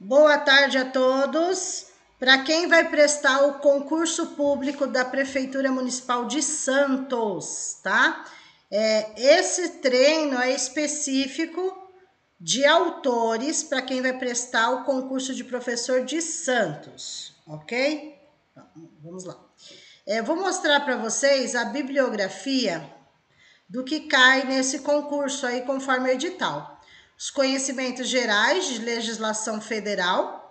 Boa tarde a todos. Para quem vai prestar o concurso público da Prefeitura Municipal de Santos, tá? Esse treino é específico de autores para quem vai prestar o concurso de professor de Santos, ok? Vamos lá. Vou mostrar para vocês a bibliografia do que cai nesse concurso aí conforme o edital. Os conhecimentos gerais de legislação federal.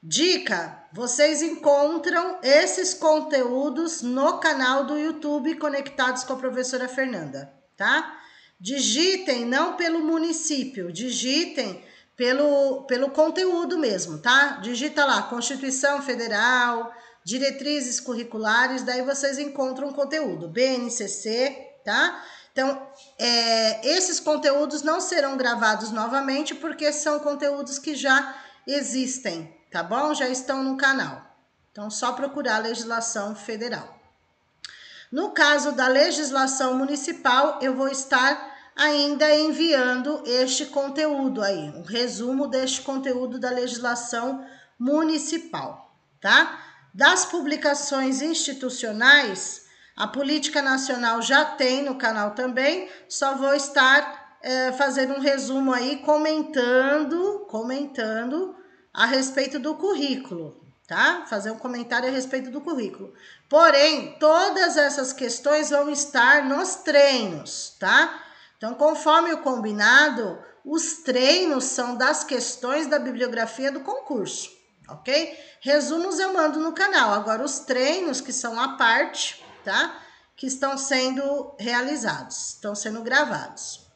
Dica, vocês encontram esses conteúdos no canal do YouTube Conectados com a Professora Fernanda, tá? Digitem não pelo município, digitem pelo conteúdo mesmo, tá? Digita lá, Constituição Federal, diretrizes curriculares, daí vocês encontram o conteúdo, BNCC, tá? Então, esses conteúdos não serão gravados novamente porque são conteúdos que já existem, tá bom? Já estão no canal. Então, só procurar a legislação federal. No caso da legislação municipal, eu vou estar ainda enviando este conteúdo aí, um resumo deste conteúdo da legislação municipal, tá? Das publicações institucionais, a Política Nacional já tem no canal também, só vou estar fazendo um resumo aí, comentando a respeito do currículo, tá? Fazer um comentário a respeito do currículo. Porém, todas essas questões vão estar nos treinos, tá? Então, conforme o combinado, os treinos são das questões da bibliografia do concurso, ok? Resumos eu mando no canal. Agora, os treinos, que são à parte, tá? Que estão sendo realizados, estão sendo gravados.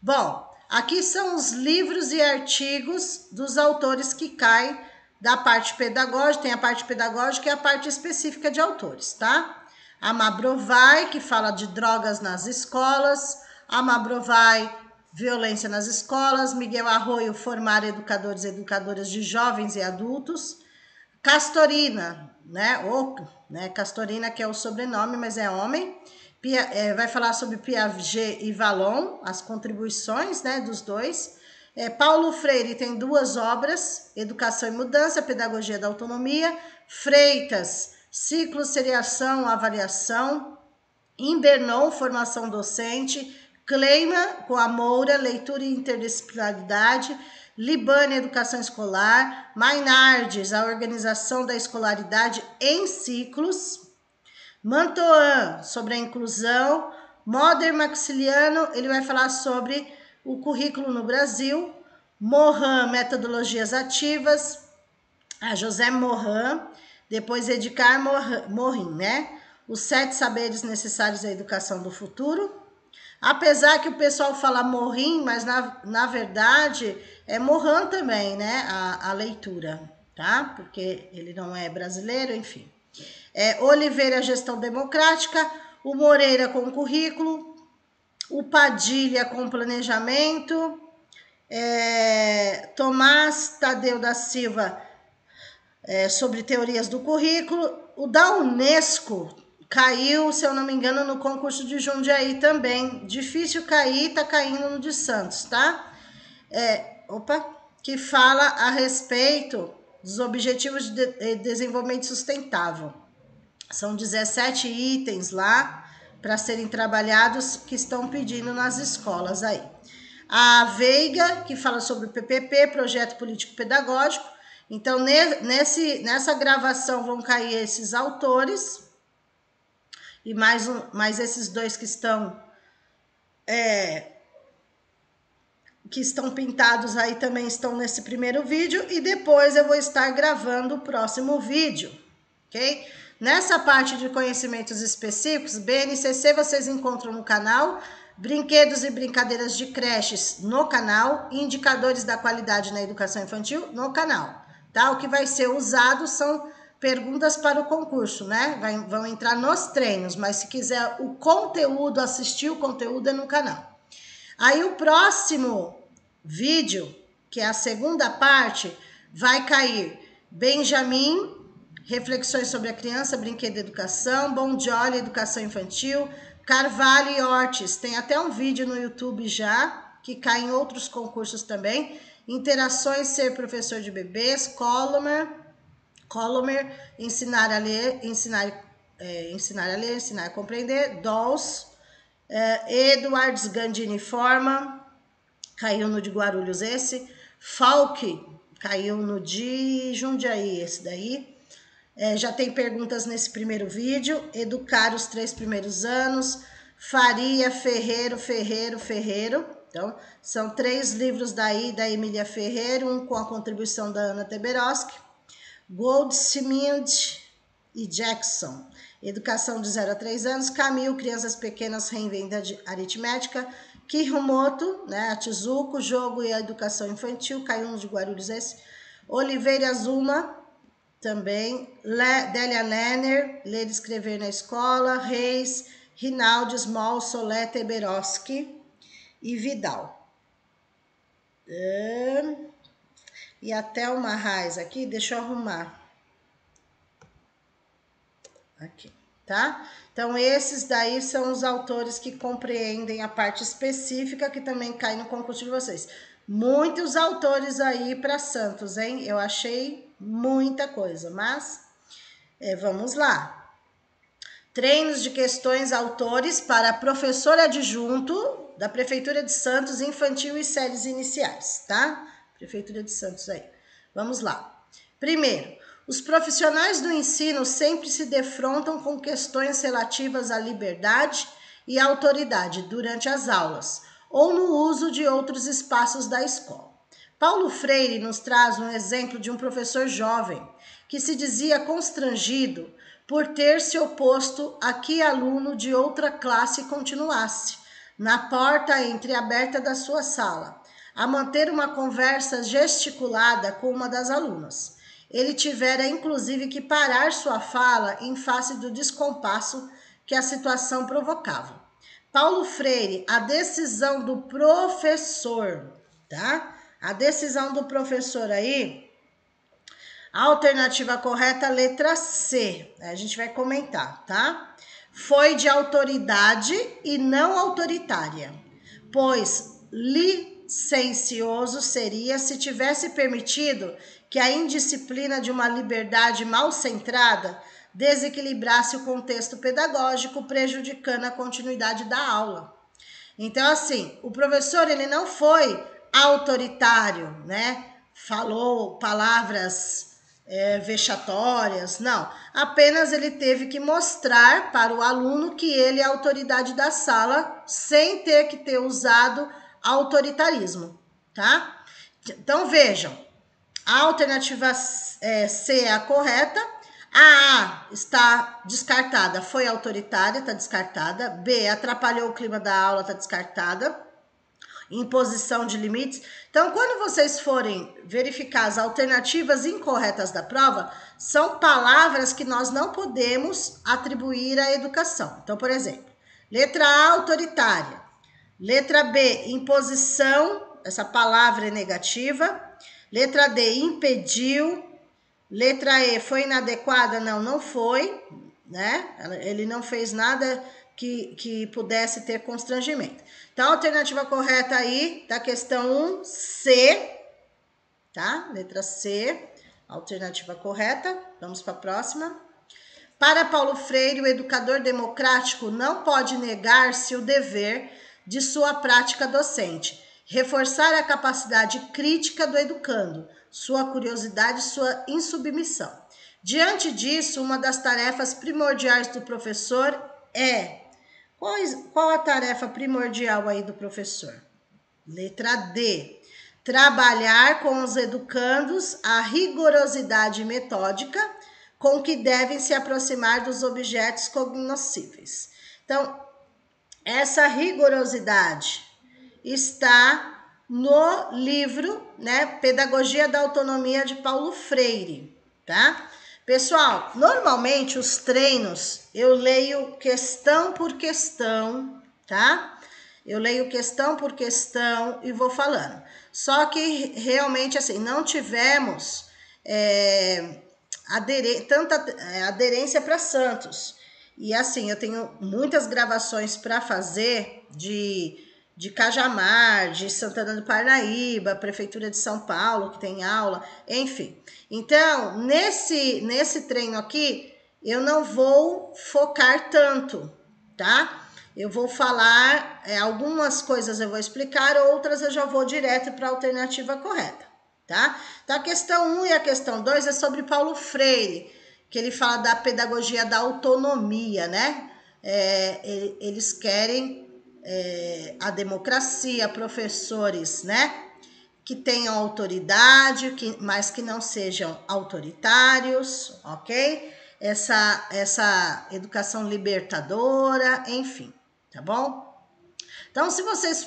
Bom, aqui são os livros e artigos dos autores que caem da parte pedagógica, tem a parte pedagógica e a parte específica de autores, tá? A Mabrovai, que fala de drogas nas escolas, a Mabrovai, violência nas escolas, Miguel Arroio, formar educadores e educadoras de jovens e adultos, Castorina, Castorina, que é o sobrenome, mas é homem, vai falar sobre Piaget e Vallon, as contribuições, né, dos dois. Paulo Freire tem duas obras, Educação e Mudança, Pedagogia da Autonomia, Freitas, Ciclo, Seriação, Avaliação, Imbernon, Formação Docente, Kleiman, com a Moura, Leitura e Interdisciplinaridade, Libane, Educação Escolar, Maynardes, a Organização da Escolaridade em Ciclos, Mantoan, sobre a inclusão, Moder Maxiliano, ele vai falar sobre o currículo no Brasil, Morin, metodologias ativas, a José Morin, depois Edgar Morin, né? Os 7 saberes necessários à educação do futuro. Apesar que o pessoal fala Morin, mas na verdade é Morin também, né? A leitura, tá? Porque ele não é brasileiro, enfim. Oliveira, gestão democrática, o Moreira com currículo, o Padilha com planejamento, Tomás Tadeu da Silva sobre teorias do currículo, o da Unesco caiu, se eu não me engano, no concurso de Jundiaí também, difícil cair, tá caindo no de Santos, tá? Que fala a respeito dos Objetivos de Desenvolvimento Sustentável. São 17 itens lá para serem trabalhados que estão pedindo nas escolas aí. A Veiga, que fala sobre o PPP, Projeto Político Pedagógico. Então, nessa gravação vão cair esses autores e mais esses dois que estão pintados aí também estão nesse primeiro vídeo e depois eu vou estar gravando o próximo vídeo, ok? Nessa parte de conhecimentos específicos, BNCC vocês encontram no canal, brinquedos e brincadeiras de creches no canal, indicadores da qualidade na educação infantil no canal, tá? O que vai ser usado são perguntas para o concurso, né? Vão entrar nos treinos, mas se quiser o conteúdo, assistir o conteúdo é no canal. Aí o próximo vídeo, que é a segunda parte, vai cair Benjamin, Reflexões sobre a Criança, Brinquedo e Educação, Bondioli, Educação Infantil, Carvalho e Ortiz. Tem até um vídeo no YouTube já, Que cai em outros concursos também. Interações, ser professor de bebês. Colomer, ensinar a ler, ensinar a compreender. Dolls, Edwards Gandini Forman, caiu no de Guarulhos esse. Falk, caiu no de Jundiaí, esse daí. Já tem perguntas nesse primeiro vídeo. Educar os 3 primeiros anos. Faria, Ferreiro. Então, são 3 livros daí, da Emília Ferreiro, um com a contribuição da Ana Teberoski. Goldsmith e Jackson, Educação de 0 a 3 anos. Camil, Crianças Pequenas Reinventa Aritmética. Kirumoto, né, a Tizuko, Jogo e a Educação Infantil, caiu no de Guarulhos esse. Oliveira Zuma, também. Délia Lerner, Ler e Escrever na Escola. Reis, Rinaldi, Small, Solé, Teberoski e Vidal. E até uma raiz aqui, deixa eu arrumar. Aqui, tá? Então, esses daí são os autores que compreendem a parte específica que também cai no concurso de vocês. Muitos autores aí para Santos, hein? Eu achei muita coisa, mas vamos lá. Treinos de questões autores para professor adjunto da Prefeitura de Santos, infantil e séries iniciais, tá? Prefeitura de Santos aí. Vamos lá. Primeiro, os profissionais do ensino sempre se defrontam com questões relativas à liberdade e autoridade durante as aulas ou no uso de outros espaços da escola. Paulo Freire nos traz um exemplo de um professor jovem que se dizia constrangido por ter se oposto a que aluno de outra classe continuasse, na porta entreaberta da sua sala, a manter uma conversa gesticulada com uma das alunas. Ele tivera, inclusive, que parar sua fala em face do descompasso que a situação provocava. Paulo Freire, a decisão do professor, tá? A decisão do professor aí, a alternativa correta, letra C. A gente vai comentar, tá? Foi de autoridade e não autoritária, pois licencioso seria se tivesse permitido que a indisciplina de uma liberdade mal centrada desequilibrasse o contexto pedagógico, prejudicando a continuidade da aula. Então, assim, o professor, ele não foi autoritário, né? Falou palavras vexatórias, não. Apenas ele teve que mostrar para o aluno que ele é a autoridade da sala, sem ter que ter usado autoritarismo, tá? Então, vejam, a alternativa C é a correta. A está descartada, foi autoritária, está descartada. B, atrapalhou o clima da aula, está descartada. Imposição de limites. Então, quando vocês forem verificar as alternativas incorretas da prova, são palavras que nós não podemos atribuir à educação. Então, por exemplo, letra A, autoritária. Letra B, imposição, essa palavra é negativa. Letra D, impediu. Letra E, foi inadequada? Não, não foi, né? Ele não fez nada que pudesse ter constrangimento. Então, a alternativa correta aí da questão 1, C, tá? Letra C, alternativa correta. Vamos para a próxima. Para Paulo Freire, o educador democrático não pode negar-se o dever de sua prática docente, reforçar a capacidade crítica do educando, sua curiosidade e sua insubmissão. Diante disso, uma das tarefas primordiais do professor é... Qual a tarefa primordial aí do professor? Letra D. Trabalhar com os educandos a rigorosidade metódica com que devem se aproximar dos objetos cognoscíveis. Então, essa rigorosidade está no livro, né, Pedagogia da Autonomia de Paulo Freire, tá? Pessoal, normalmente os treinos eu leio questão por questão, tá? Eu leio questão por questão e vou falando. Só que realmente assim, não tivemos tanta aderência para Santos. E assim, eu tenho muitas gravações para fazer de de Cajamar, de Santana do Parnaíba, Prefeitura de São Paulo, que tem aula, enfim. Então, nesse treino aqui, eu não vou focar tanto, tá? Eu vou falar, algumas coisas eu vou explicar, outras eu já vou direto para a alternativa correta, tá? Então, a questão 1 e a questão 2 é sobre Paulo Freire, que ele fala da pedagogia da autonomia, né? Eles querem a democracia, professores, né? Que tenham autoridade, mas que não sejam autoritários, ok? Essa educação libertadora, enfim, tá bom? Então, se vocês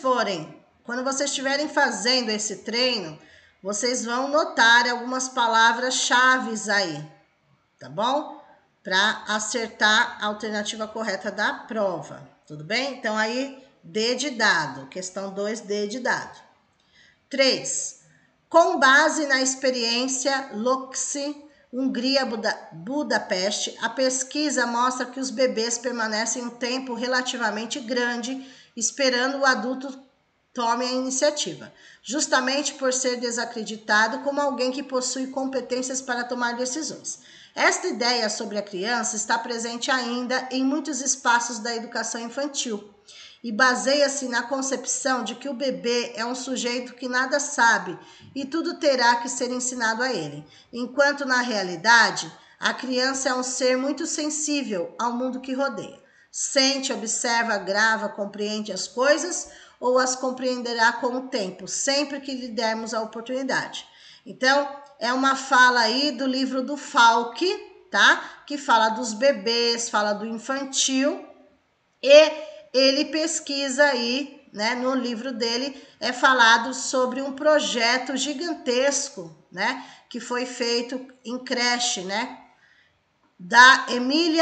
quando vocês estiverem fazendo esse treino, vocês vão notar algumas palavras-chave aí, tá bom? Para acertar a alternativa correta da prova, tudo bem? Então, aí, D de dado, questão 2, D de dado. 3. Com base na experiência LOCSE, Hungria, Budapeste, a pesquisa mostra que os bebês permanecem um tempo relativamente grande esperando o adulto tome a iniciativa, justamente por ser desacreditado como alguém que possui competências para tomar decisões. Esta ideia sobre a criança está presente ainda em muitos espaços da educação infantil e baseia-se na concepção de que o bebê é um sujeito que nada sabe e tudo terá que ser ensinado a ele, enquanto na realidade a criança é um ser muito sensível ao mundo que rodeia. Sente, observa, grava, compreende as coisas ou as compreenderá com o tempo, sempre que lhe dermos a oportunidade. Então, é uma fala aí do livro do Falck, tá? Que fala dos bebês, fala do infantil, e ele pesquisa aí, né? No livro dele é falado sobre um projeto gigantesco, né? Que foi feito em creche, né? Da Amy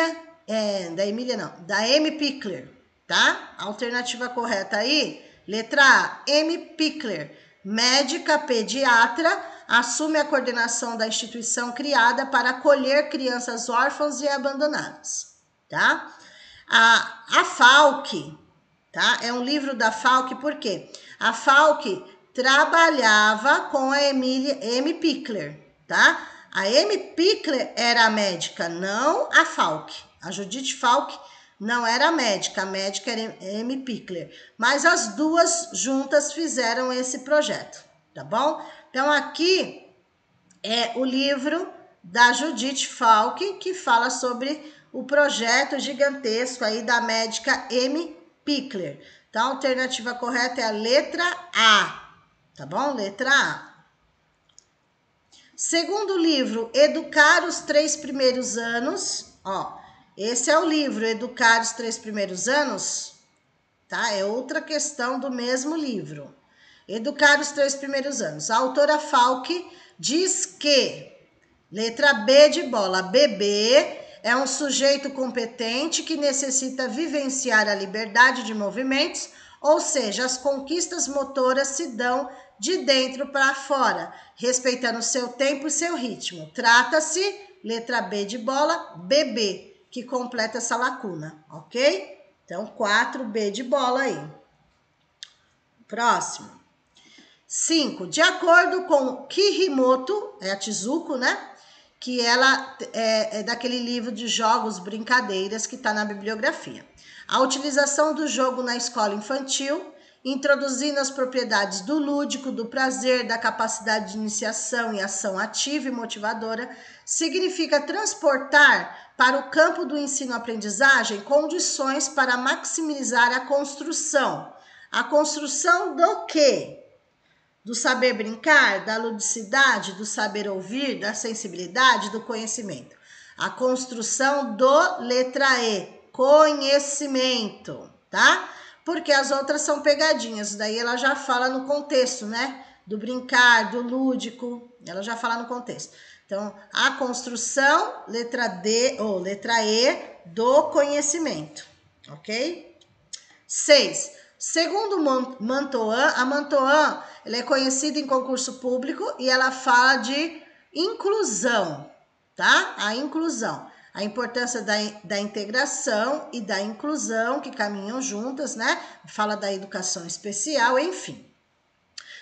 Pickler, tá? A alternativa correta aí, letra A, Amy Pickler, médica pediatra, assume a coordenação da instituição criada para acolher crianças órfãs e abandonadas, tá? A Falck, tá? É um livro da Falck, por quê? A Falck trabalhava com a Amy Pickler, tá? A Amy Pickler era a médica, não a Falck. A Judith Falck não era médica, a médica era Amy Pickler. Mas as duas juntas fizeram esse projeto, tá bom? Então, aqui é o livro da Judith Falck, que fala sobre o projeto gigantesco aí da médica Amy Pickler. Então, a alternativa correta é a letra A, tá bom? Letra A. Segundo livro, Educar os 3 Primeiros Anos, ó, esse é o livro, Educar os 3 Primeiros Anos, tá? É outra questão do mesmo livro. Educar os 3 Primeiros Anos. A autora Falck diz que, letra B de bola, bebê é um sujeito competente que necessita vivenciar a liberdade de movimentos, ou seja, as conquistas motoras se dão de dentro para fora, respeitando seu tempo e seu ritmo. Trata-se, letra B de bola, bebê, que completa essa lacuna, ok? Então, 4B de bola aí. Próximo. 5. De acordo com Kihimoto, é a Chizuko, né? Que ela é daquele livro de jogos, brincadeiras, que está na bibliografia. A utilização do jogo na escola infantil, introduzindo as propriedades do lúdico, do prazer, da capacidade de iniciação e ação ativa e motivadora, significa transportar para o campo do ensino-aprendizagem condições para maximizar a construção. A construção do quê? Do saber brincar, da ludicidade, do saber ouvir, da sensibilidade, do conhecimento. A construção do, letra E, conhecimento, tá? Porque as outras são pegadinhas, daí ela já fala no contexto, né? Do brincar, do lúdico, ela já fala no contexto. Então, a construção, letra D, ou letra E, do conhecimento, ok? 6. Segundo Mantoan, a Mantoan ela é conhecida em concurso público e ela fala de inclusão, tá? A inclusão. A importância da integração e da inclusão, que caminham juntas, né? Fala da educação especial, enfim.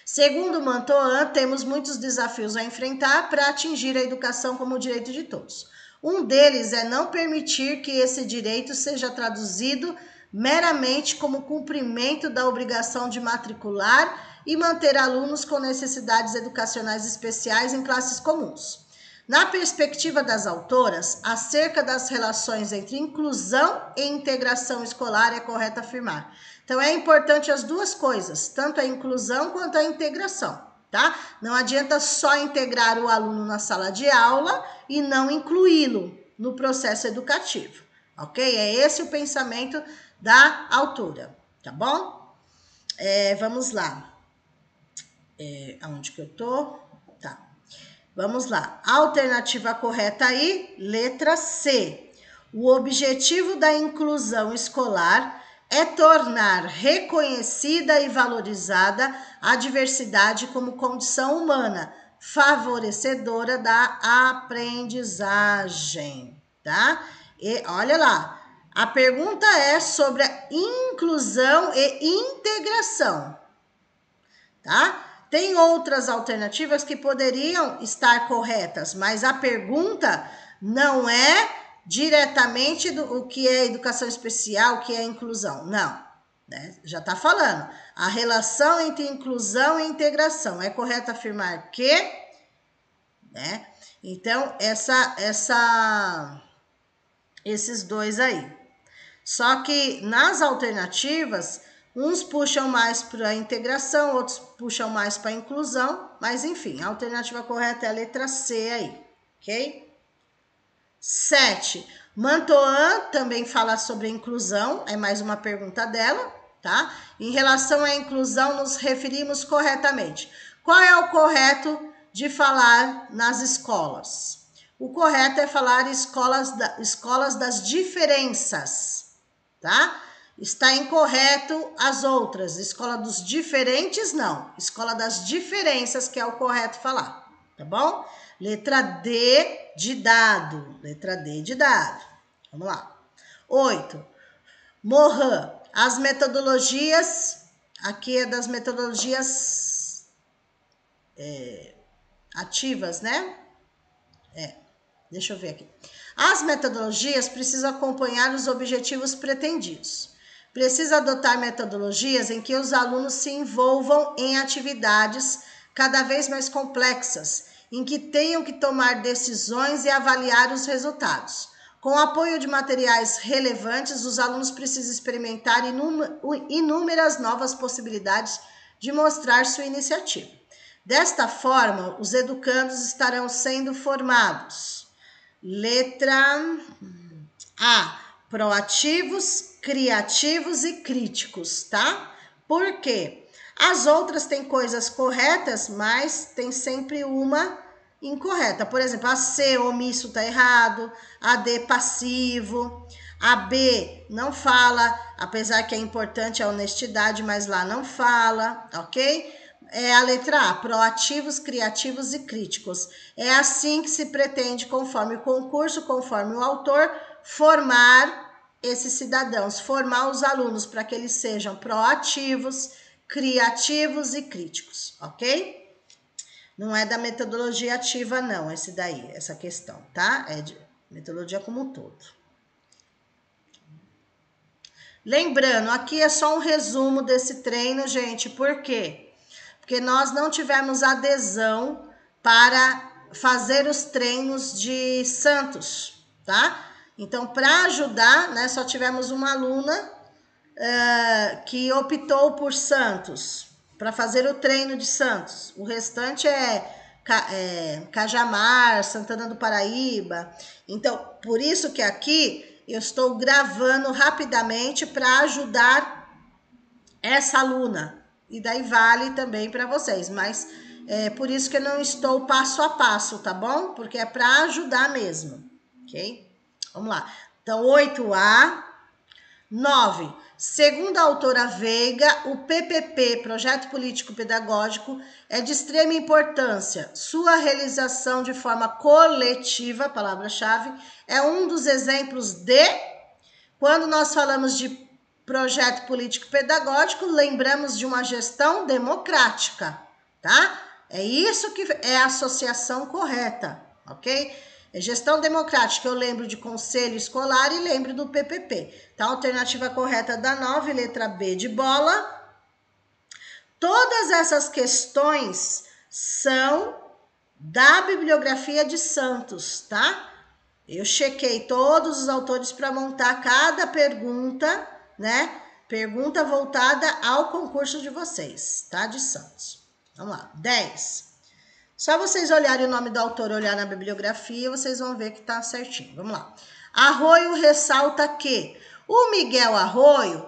Segundo Mantoan, temos muitos desafios a enfrentar para atingir a educação como direito de todos. Um deles é não permitir que esse direito seja traduzido meramente como cumprimento da obrigação de matricular e manter alunos com necessidades educacionais especiais em classes comuns. Na perspectiva das autoras, acerca das relações entre inclusão e integração escolar, é correto afirmar. Então, é importante as duas coisas, tanto a inclusão quanto a integração, tá? Não adianta só integrar o aluno na sala de aula e não incluí-lo no processo educativo, ok? É esse o pensamento da autora, tá bom? Vamos lá. Aonde que eu tô? Tá. Vamos lá. A alternativa correta aí, letra C. O objetivo da inclusão escolar é tornar reconhecida e valorizada a diversidade como condição humana, favorecedora da aprendizagem, tá? E olha lá, a pergunta é sobre a inclusão e integração, tá? Tem outras alternativas que poderiam estar corretas, mas a pergunta não é diretamente o que é educação especial, o que é inclusão. Não, né? Já está falando. A relação entre inclusão e integração. É correto afirmar que, né? Então, esses dois aí. Só que nas alternativas, uns puxam mais para a integração, outros puxam mais para a inclusão, mas enfim, a alternativa correta é a letra C aí, ok? 7. Mantoan também fala sobre inclusão, é mais uma pergunta dela, tá? Em relação à inclusão, nos referimos corretamente. Qual é o correto de falar nas escolas? O correto é falar escolas das diferenças, tá? Está incorreto as outras. Escola dos diferentes, não. Escola das diferenças que é o correto falar, tá bom? Letra D de dado. Letra D de dado. Vamos lá. 8. Morin. As metodologias, aqui é das metodologias ativas, né? Deixa eu ver aqui. As metodologias precisam acompanhar os objetivos pretendidos. Precisa adotar metodologias em que os alunos se envolvam em atividades cada vez mais complexas, em que tenham que tomar decisões e avaliar os resultados. Com o apoio de materiais relevantes, os alunos precisam experimentar inúmeras novas possibilidades de mostrar sua iniciativa. Desta forma, os educandos estarão sendo formados. Letra A. Proativos, criativos e críticos, tá? Por quê? As outras têm coisas corretas, mas tem sempre uma incorreta. Por exemplo, a C, omisso, tá errado. A D, passivo. A B, não fala, apesar que é importante a honestidade, mas lá não fala, ok? É a letra A, proativos, criativos e críticos. É assim que se pretende, conforme o concurso, conforme o autor, formar esses cidadãos, formar os alunos para que eles sejam proativos, criativos e críticos, ok? Não é da metodologia ativa, não, esse daí, essa questão, tá? É de metodologia como um todo. Lembrando, aqui é só um resumo desse treino, gente, por quê? Porque nós não tivemos adesão para fazer os treinos de Santos, tá? Então, para ajudar, né, só tivemos uma aluna que optou por Santos, para fazer o treino de Santos. O restante é Cajamar, Santana do Paraíba. Então, por isso que aqui eu estou gravando rapidamente para ajudar essa aluna. E daí vale também para vocês, mas por isso que eu não estou passo a passo, tá bom? Porque é para ajudar mesmo, ok? Vamos lá. Então, 8A, 9. Segundo a autora Veiga, o PPP, Projeto Político Pedagógico, é de extrema importância. Sua realização de forma coletiva, palavra-chave, é um dos exemplos de... Quando nós falamos de projeto político pedagógico, lembramos de uma gestão democrática, tá? É isso que é a associação correta, ok? É gestão democrática, eu lembro de conselho escolar e lembro do PPP. Então, a alternativa correta da 9, letra B de bola. Todas essas questões são da bibliografia de Santos, tá? Eu chequei todos os autores para montar cada pergunta, né? Pergunta voltada ao concurso de vocês, tá? De Santos. Vamos lá. 10. Só vocês olharem o nome do autor, olhar na bibliografia, vocês vão ver que tá certinho. Vamos lá. Arroio ressalta que o Miguel Arroio,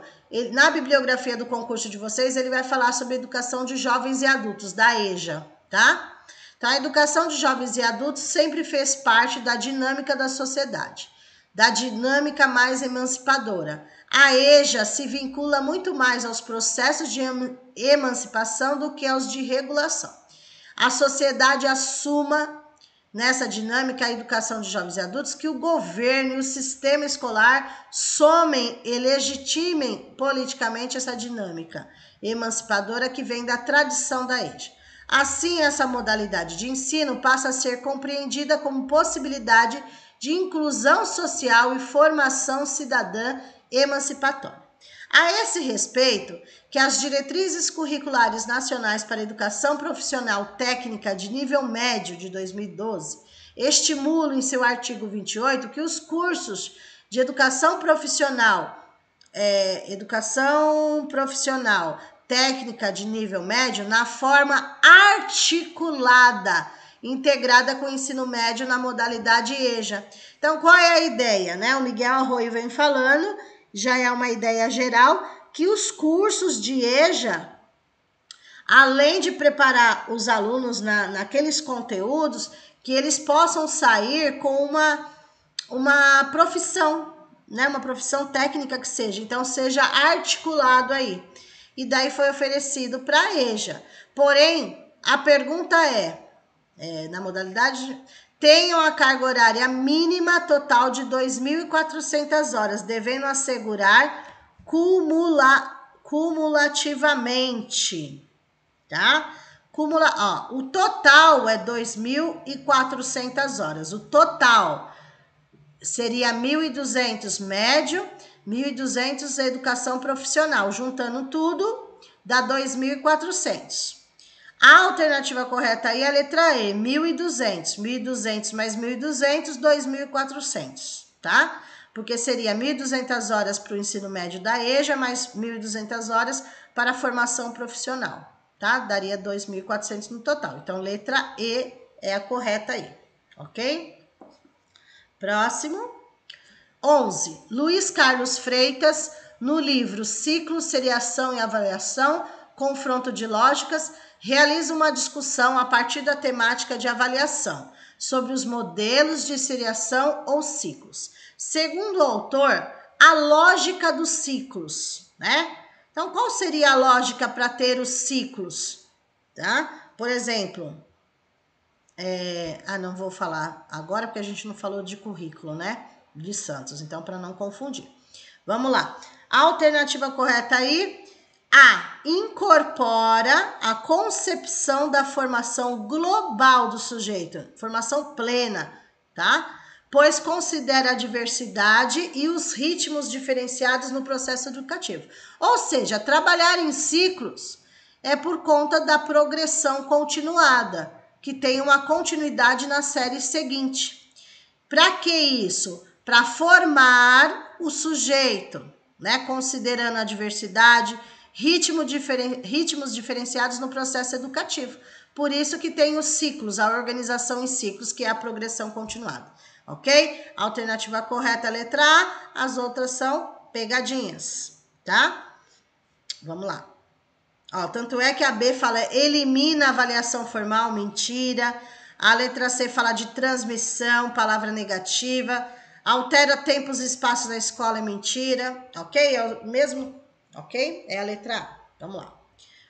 na bibliografia do concurso de vocês, ele vai falar sobre educação de jovens e adultos, da EJA, tá? Então, a educação de jovens e adultos sempre fez parte da dinâmica da sociedade, da dinâmica mais emancipadora. A EJA se vincula muito mais aos processos de emancipação do que aos de regulação. A sociedade assuma, nessa dinâmica, a educação de jovens e adultos, que o governo e o sistema escolar somem e legitimem politicamente essa dinâmica emancipadora que vem da tradição da EJA. Assim, essa modalidade de ensino passa a ser compreendida como possibilidade de inclusão social e formação cidadã emancipatória. A esse respeito, que as diretrizes curriculares nacionais para a educação profissional técnica de nível médio de 2012 estimulam em seu artigo 28 que os cursos de educação profissional técnica de nível médio na forma articulada, integrada com o ensino médio na modalidade EJA. Então, qual é a ideia, né? O Miguel Arroio vem falando, já é uma ideia geral, que os cursos de EJA, além de preparar os alunos naqueles conteúdos, que eles possam sair com uma profissão, né? Uma profissão técnica que seja. Então, seja articulado aí. E daí foi oferecido para a EJA. Porém, a pergunta na modalidade, tenham a carga horária mínima total de 2.400 horas, devendo assegurar cumulativamente, tá? O total é 2.400 horas. O total seria 1.200 médio, 1.200 educação profissional. Juntando tudo, dá 2.400. A alternativa correta aí é a letra E, 1.200. 1.200 mais 1.200, 2.400, tá? Porque seria 1.200 horas para o ensino médio da EJA, mais 1.200 horas para a formação profissional, tá? Daria 2.400 no total. Então, letra E é a correta aí, ok? Próximo. 11. Luiz Carlos Freitas, no livro Ciclo, Seriação e Avaliação, Confronto de Lógicas, realiza uma discussão a partir da temática de avaliação sobre os modelos de seriação ou ciclos. Segundo o autor, a lógica dos ciclos, né? Então, qual seria a lógica para ter os ciclos? Tá? Por exemplo, não vou falar agora porque a gente não falou de currículo, né? De Santos, então para não confundir. Vamos lá. A alternativa correta aí, A, incorpora a concepção da formação global do sujeito, formação plena, tá? Pois considera a diversidade e os ritmos diferenciados no processo educativo. Ou seja, trabalhar em ciclos é por conta da progressão continuada, que tem uma continuidade na série seguinte. Para que isso? Para formar o sujeito, né? Considerando a diversidade, ritmos diferenciados no processo educativo. Por isso que tem os ciclos, a organização em ciclos, que é a progressão continuada, ok? A alternativa correta é a letra A, as outras são pegadinhas, tá? Vamos lá. Tanto é que a B fala elimina a avaliação formal, mentira. A letra C fala de transmissão, palavra negativa. Altera tempos e espaços na escola, é mentira, ok? É o mesmo, ok? É a letra A. Vamos lá.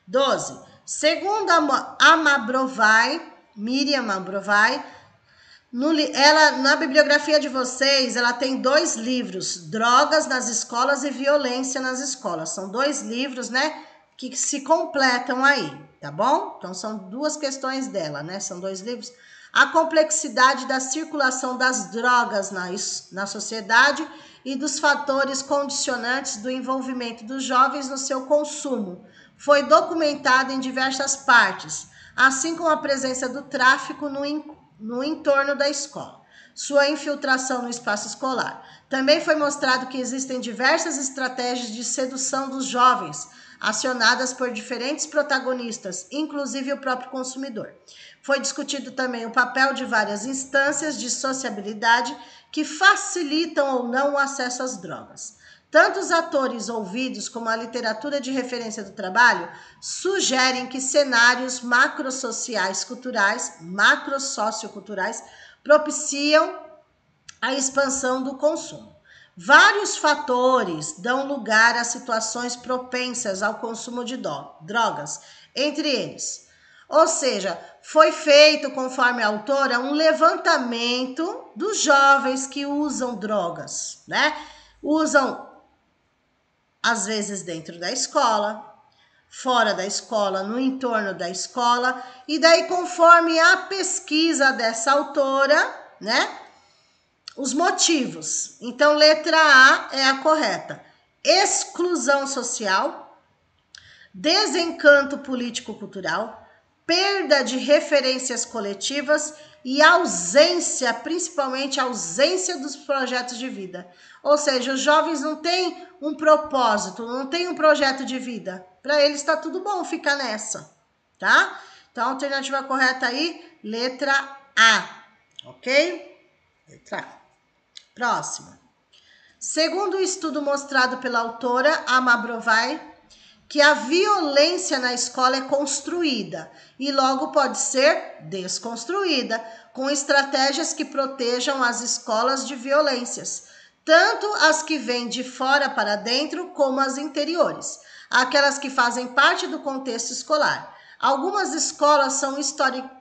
12. Segundo a Miriam Mabrovai, ela, na bibliografia de vocês, ela tem 2 livros, Drogas nas Escolas e Violência nas Escolas. São 2 livros, né, que se completam aí, tá bom? Então, são 2 questões dela, né? São 2 livros. A complexidade da circulação das drogas na sociedade e dos fatores condicionantes do envolvimento dos jovens no seu consumo. Foi documentado em diversas partes, assim como a presença do tráfico no entorno da escola, sua infiltração no espaço escolar. Também foi mostrado que existem diversas estratégias de sedução dos jovens, acionadas por diferentes protagonistas, inclusive o próprio consumidor. Foi discutido também o papel de várias instâncias de sociabilidade que facilitam ou não o acesso às drogas. Tanto os atores ouvidos como a literatura de referência do trabalho sugerem que cenários macrosociais culturais, macrosocioculturais, propiciam a expansão do consumo. Vários fatores dão lugar a situações propensas ao consumo de drogas, entre eles. Ou seja, foi feito, conforme a autora, um levantamento dos jovens que usam drogas, né? Usam, às vezes, dentro da escola, fora da escola, no entorno da escola, e daí, conforme a pesquisa dessa autora, né? Os motivos. Então, letra A é a correta. Exclusão social, desencanto político-cultural, perda de referências coletivas e ausência, principalmente ausência dos projetos de vida. Ou seja, os jovens não têm um propósito, não têm um projeto de vida. Para eles está tudo bom ficar nessa, tá? Então, a alternativa correta aí, letra A, ok? Letra A. Próximo. Segundo o estudo mostrado pela autora Mabrovai, que a violência na escola é construída e logo pode ser desconstruída, com estratégias que protejam as escolas de violências, tanto as que vêm de fora para dentro como as interiores, aquelas que fazem parte do contexto escolar. Algumas escolas são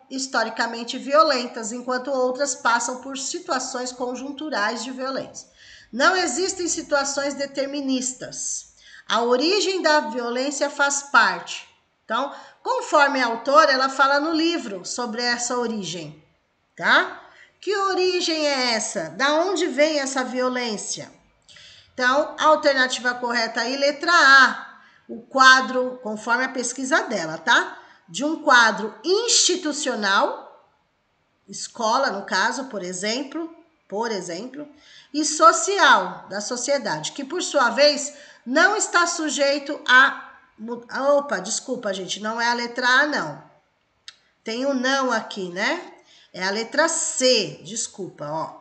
historicamente violentas, enquanto outras passam por situações conjunturais de violência. Não existem situações deterministas. A origem da violência faz parte. Então, conforme a autora, ela fala no livro sobre essa origem, tá? Que origem é essa? Da onde vem essa violência? Então, a alternativa correta aí, letra A. O quadro, conforme a pesquisa dela, tá? De um quadro institucional, escola no caso, por exemplo, e social da sociedade, que por sua vez não está sujeito a... Opa, desculpa, gente, não é a letra A, não. Tem o não aqui, né? É a letra C, desculpa, ó.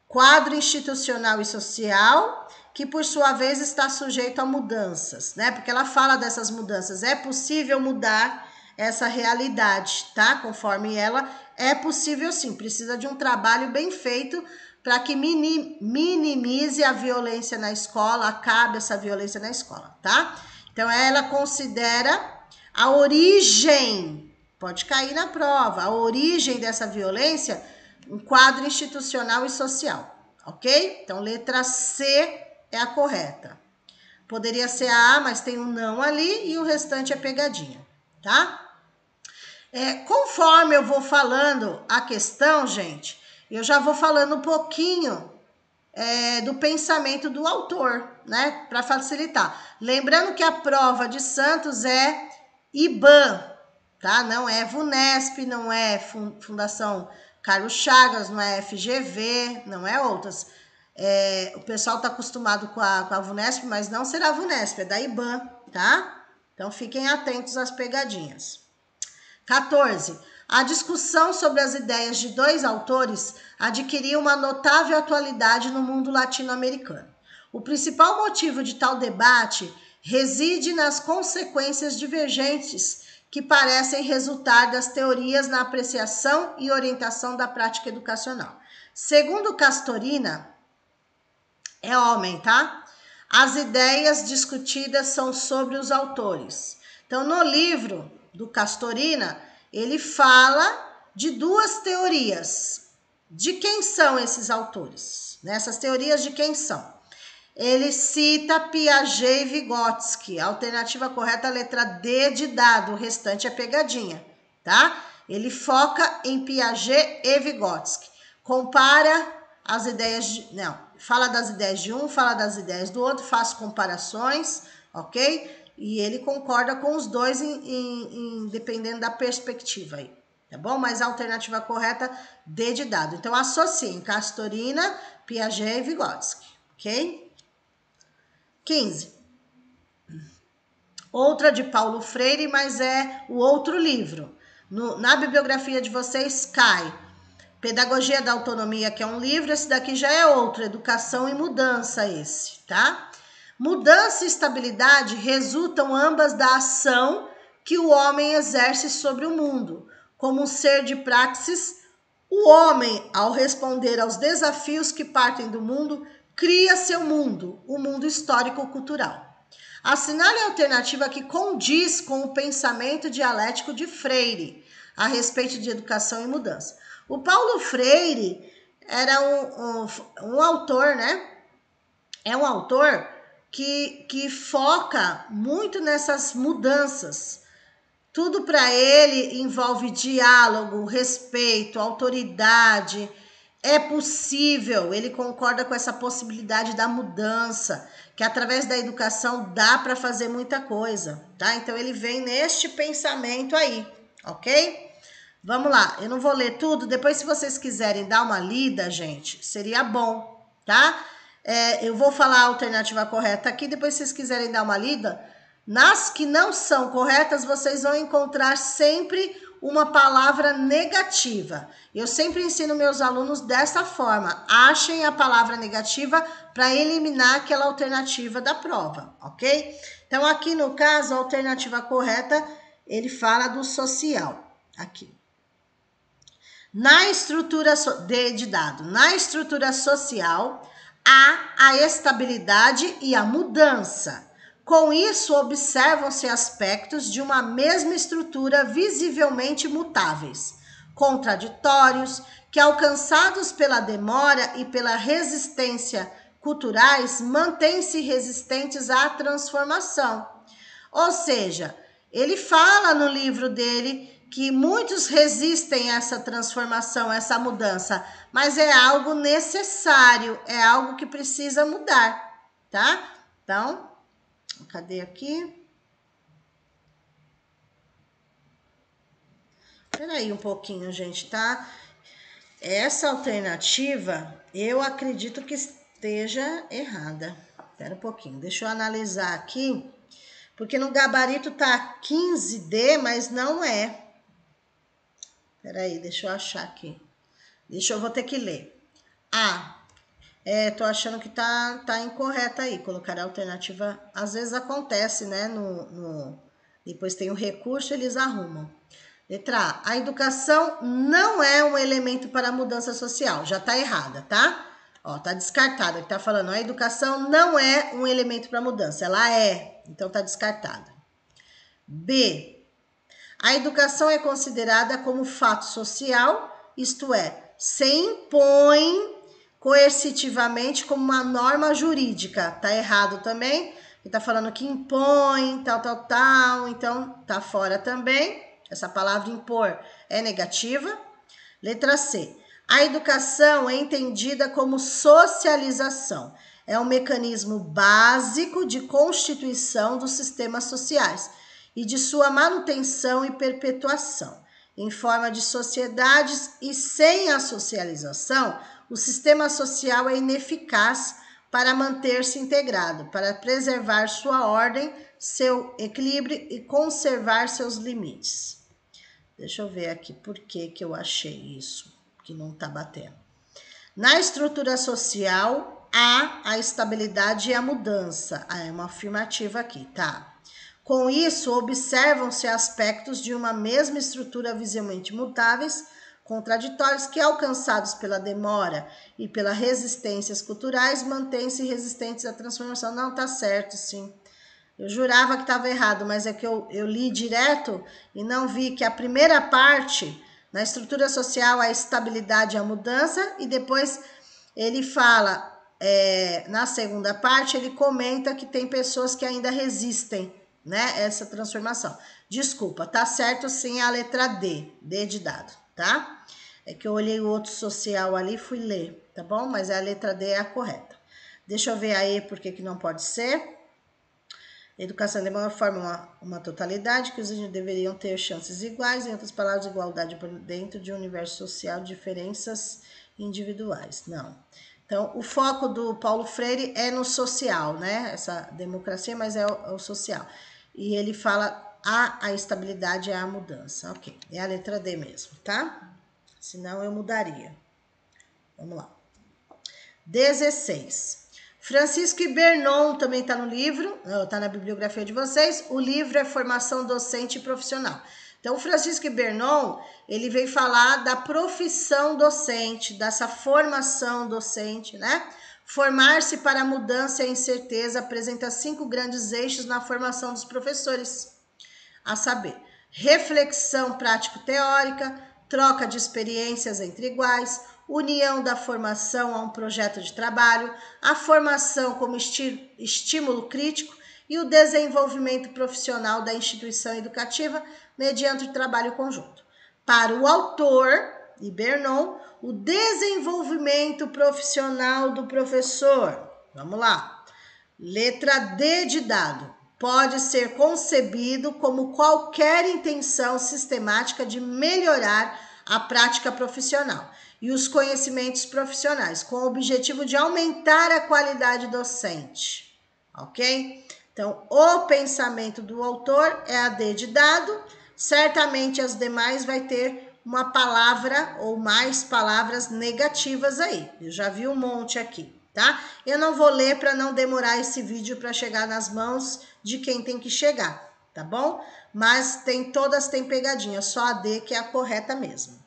Quadro institucional e social, que por sua vez está sujeito a mudanças, né? Porque ela fala dessas mudanças. É possível mudar essa realidade, tá? Conforme ela, é possível sim. Precisa de um trabalho bem feito para que minimize a violência na escola, acabe essa violência na escola, tá? Então, ela considera a origem, pode cair na prova, a origem dessa violência, um quadro institucional e social, ok? Então, letra C é a correta. Poderia ser a mas tem um não ali e o restante é pegadinha, tá? Conforme eu vou falando a questão, gente, eu já vou falando um pouquinho do pensamento do autor, né? Para facilitar. Lembrando que a prova de Santos é IBAN, tá? Não é VUNESP, não é Fundação Carlos Chagas, não é FGV, não é outras. O pessoal está acostumado com a VUNESP, mas não será a VUNESP, é da IBAN, tá? Então fiquem atentos às pegadinhas. 14. A discussão sobre as ideias de 2 autores adquiriu uma notável atualidade no mundo latino-americano. O principal motivo de tal debate reside nas consequências divergentes que parecem resultar das teorias na apreciação e orientação da prática educacional. Segundo Castorina, É homem, tá? As ideias discutidas são sobre os autores. Então, no livro do Castorina, ele fala de duas teorias. De quem são esses autores? Essas teorias de quem são? Ele cita Piaget e Vygotsky. A alternativa correta é a letra D de dado, o restante é pegadinha, tá? Ele foca em Piaget e Vygotsky. Compara as ideias de... Não, fala das ideias de um, fala das ideias do outro, faz comparações, ok? E ele concorda com os dois dependendo da perspectiva aí, tá bom? Mas a alternativa correta, D de dado. Então, associem Castorina, Piaget e Vygotsky, ok? 15. Outra de Paulo Freire, mas é o outro livro. Na bibliografia de vocês cai Pedagogia da Autonomia, que é um livro, esse daqui já é outro, Educação e Mudança esse, tá? Mudança e estabilidade resultam ambas da ação que o homem exerce sobre o mundo. Como um ser de praxis, o homem, ao responder aos desafios que partem do mundo, cria seu mundo, o mundo histórico-cultural. Assinale a alternativa que condiz com o pensamento dialético de Freire a respeito de educação e mudança. O Paulo Freire era um autor, né? É um autor que foca muito nessas mudanças. Tudo para ele envolve diálogo, respeito, autoridade. É possível, ele concorda com essa possibilidade da mudança, que através da educação dá para fazer muita coisa, tá? Então ele vem neste pensamento aí, ok? Vamos lá, eu não vou ler tudo, depois se vocês quiserem dar uma lida, gente, seria bom, tá? Eu vou falar a alternativa correta aqui, depois se vocês quiserem dar uma lida, nas que não são corretas, vocês vão encontrar sempre uma palavra negativa. Eu sempre ensino meus alunos dessa forma. Achem a palavra negativa para eliminar aquela alternativa da prova, ok? Então, aqui no caso, a alternativa correta, ele fala do social. Aqui. Na estrutura de dado, na estrutura social, há a estabilidade e a mudança. Com isso, observam-se aspectos de uma mesma estrutura visivelmente mutáveis, contraditórios, que alcançados pela demora e pela resistência culturais, mantêm-se resistentes à transformação. Ou seja, ele fala no livro dele que muitos resistem a essa transformação, a essa mudança, mas é algo necessário, é algo que precisa mudar, tá? Então, cadê aqui? Espera aí um pouquinho, gente, tá? Essa alternativa, eu acredito que esteja errada. Espera um pouquinho, deixa eu analisar aqui, porque no gabarito tá 15D, mas não é. Espera aí, deixa eu achar aqui. Vou ter que ler. Tô achando que tá incorreta aí, colocar a alternativa, às vezes acontece, né, depois tem o recurso, eles arrumam. Letra A, a educação não é um elemento para a mudança social, já tá errada, tá? Ó, tá descartada, ele tá falando, a educação não é um elemento para a mudança, ela é, então tá descartada. B, a educação é considerada como fato social, isto é, se impõe coercitivamente como uma norma jurídica. Tá errado também. Ele tá falando que impõe, tal. Então, tá fora também. Essa palavra impor é negativa. Letra C. A educação é entendida como socialização. É um mecanismo básico de constituição dos sistemas sociais e de sua manutenção e perpetuação, em forma de sociedades, e sem a socialização, o sistema social é ineficaz para manter-se integrado, para preservar sua ordem, seu equilíbrio e conservar seus limites. Deixa eu ver aqui por que eu achei isso, que não está batendo. Na estrutura social, há a estabilidade e a mudança. É uma afirmativa aqui, tá? Com isso, observam-se aspectos de uma mesma estrutura visivelmente mutáveis, contraditórios que, alcançados pela demora e pelas resistências culturais, mantêm-se resistentes à transformação. Não, tá certo, sim. Eu jurava que estava errado, mas é que eu li direto e não vi que a primeira parte, na estrutura social, a estabilidade e a mudança, e depois ele fala, na segunda parte, ele comenta que tem pessoas que ainda resistem, né, essa transformação. Desculpa, tá certo sim a letra D, D de dado, tá? É que eu olhei o outro social ali e fui ler, tá bom? Mas a letra D é a correta. Deixa eu ver aí por que não pode ser. Educação alemã forma uma totalidade, que os índios deveriam ter chances iguais, em outras palavras, igualdade dentro de um universo social, diferenças individuais. Não. Então, o foco do Paulo Freire é no social, né? Essa democracia, mas é o social. E ele fala a estabilidade é a mudança. Ok, é a letra D mesmo, tá? Senão eu mudaria. Vamos lá. 16. Francisco Ibernon também está no livro, está na bibliografia de vocês. O livro é Formação Docente e Profissional. Então, o Francisco Ibernon, ele veio falar da profissão docente, dessa formação docente, né? Formar-se para a mudança e a incerteza apresenta 5 grandes eixos na formação dos professores, a saber, reflexão prático-teórica, troca de experiências entre iguais, união da formação a um projeto de trabalho, a formação como estímulo crítico e o desenvolvimento profissional da instituição educativa mediante o trabalho conjunto. Para o autor, Ibernon, o desenvolvimento profissional do professor. Vamos lá. Letra D de dado. Pode ser concebido como qualquer intenção sistemática de melhorar a prática profissional e os conhecimentos profissionais, com o objetivo de aumentar a qualidade docente. Ok? Então, o pensamento do autor é a D de dado. Certamente as demais vai ter uma palavra ou mais palavras negativas aí. Eu já vi um monte aqui, tá? Eu não vou ler para não demorar esse vídeo para chegar nas mãos de quem tem que chegar, tá bom? Mas todas têm pegadinha, só a D que é a correta mesmo.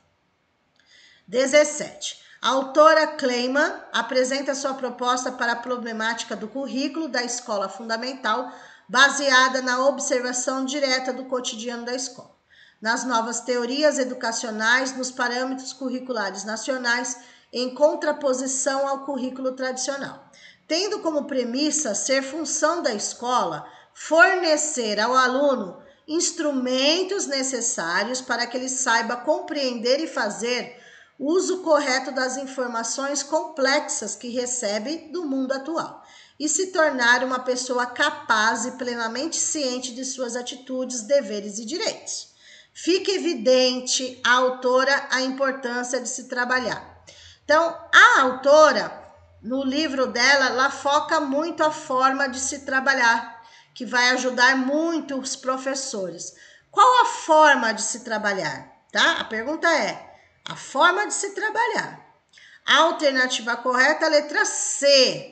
17. A autora Kleiman apresenta sua proposta para a problemática do currículo da escola fundamental, baseada na observação direta do cotidiano da escola, nas novas teorias educacionais, nos parâmetros curriculares nacionais, em contraposição ao currículo tradicional, tendo como premissa ser função da escola fornecer ao aluno instrumentos necessários para que ele saiba compreender e fazer uso correto das informações complexas que recebe do mundo atual e se tornar uma pessoa capaz e plenamente ciente de suas atitudes, deveres e direitos. Fica evidente a autora a importância de se trabalhar. Então, a autora, no livro dela, ela foca muito a forma de se trabalhar, que vai ajudar muito os professores. Qual a forma de se trabalhar? Tá? A pergunta é, a forma de se trabalhar. A alternativa correta, a letra C.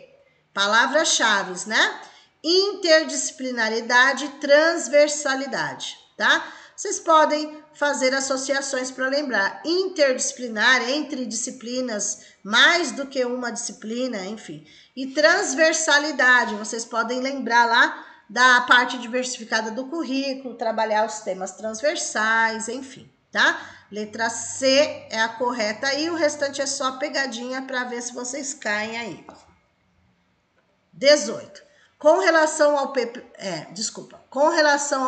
Palavras-chave, né? Interdisciplinaridade e transversalidade, tá? Vocês podem fazer associações para lembrar. Interdisciplinar, entre disciplinas, mais do que uma disciplina, enfim. E transversalidade, vocês podem lembrar lá da parte diversificada do currículo, trabalhar os temas transversais, enfim, tá? Letra C é a correta e o restante é só pegadinha para ver se vocês caem aí. 18. Com relação ao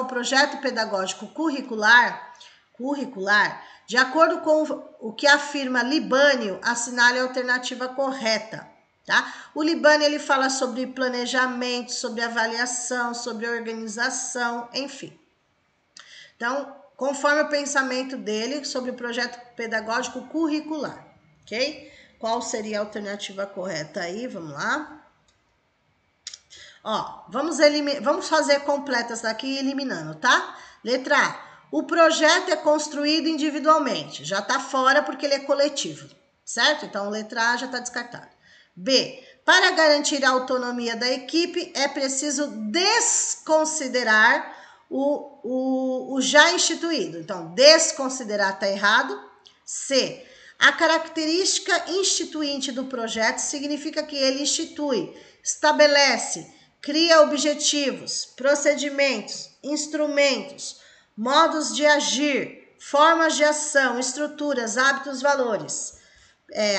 projeto pedagógico curricular, de acordo com o que afirma Libânio, assinale a alternativa correta, tá? O Libânio, ele fala sobre planejamento, sobre avaliação, sobre organização, enfim. Então, conforme o pensamento dele sobre o projeto pedagógico curricular, ok? Qual seria a alternativa correta aí? Vamos lá. Ó, vamos fazer completas daqui eliminando, tá? Letra A. O projeto é construído individualmente. Já tá fora porque ele é coletivo, certo? Então, letra A já tá descartada. B. Para garantir a autonomia da equipe, é preciso desconsiderar o já instituído. Então, desconsiderar tá errado. C. A característica instituinte do projeto significa que ele institui, estabelece, cria objetivos, procedimentos, instrumentos, modos de agir, formas de ação, estruturas, hábitos, valores.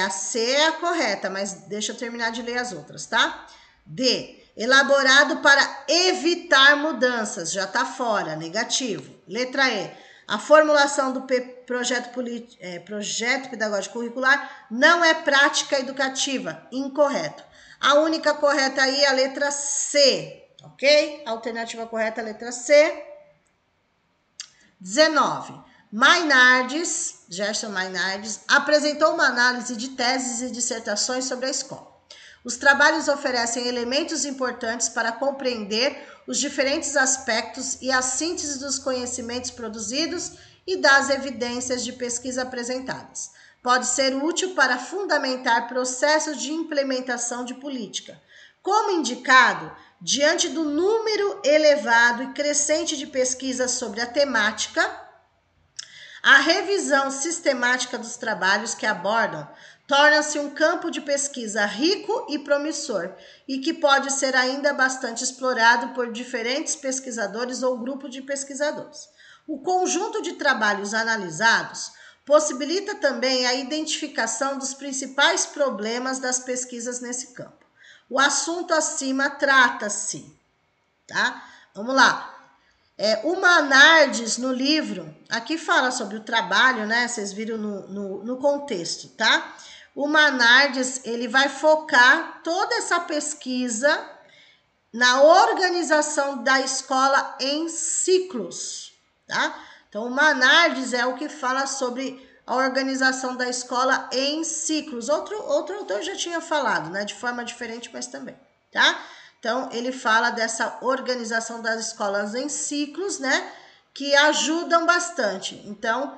A C é a correta, mas deixa eu terminar de ler as outras, tá? D. Elaborado para evitar mudanças, já tá fora, negativo. Letra E. A formulação do projeto pedagógico curricular não é prática educativa, incorreto. A única correta aí é a letra C, ok? Alternativa correta é a letra C. 19. Gerson Mainardes, apresentou uma análise de teses e dissertações sobre a escola. Os trabalhos oferecem elementos importantes para compreender os diferentes aspectos e a síntese dos conhecimentos produzidos e das evidências de pesquisa apresentadas. Pode ser útil para fundamentar processos de implementação de política. Como indicado, diante do número elevado e crescente de pesquisas sobre a temática, a revisão sistemática dos trabalhos que abordam torna-se um campo de pesquisa rico e promissor e que pode ser ainda bastante explorado por diferentes pesquisadores ou grupos de pesquisadores. O conjunto de trabalhos analisados possibilita também a identificação dos principais problemas das pesquisas nesse campo. O assunto acima trata-se, tá? Vamos lá. O Mainardes, no livro, aqui fala sobre o trabalho, né? Vocês viram no contexto, tá? O Mainardes, ele vai focar toda essa pesquisa na organização da escola em ciclos, tá? Então, o Mainardes é o que fala sobre a organização da escola em ciclos. Outro autor já tinha falado, né? De forma diferente, mas também, tá? Então, ele fala dessa organização das escolas em ciclos, né? Que ajudam bastante. Então,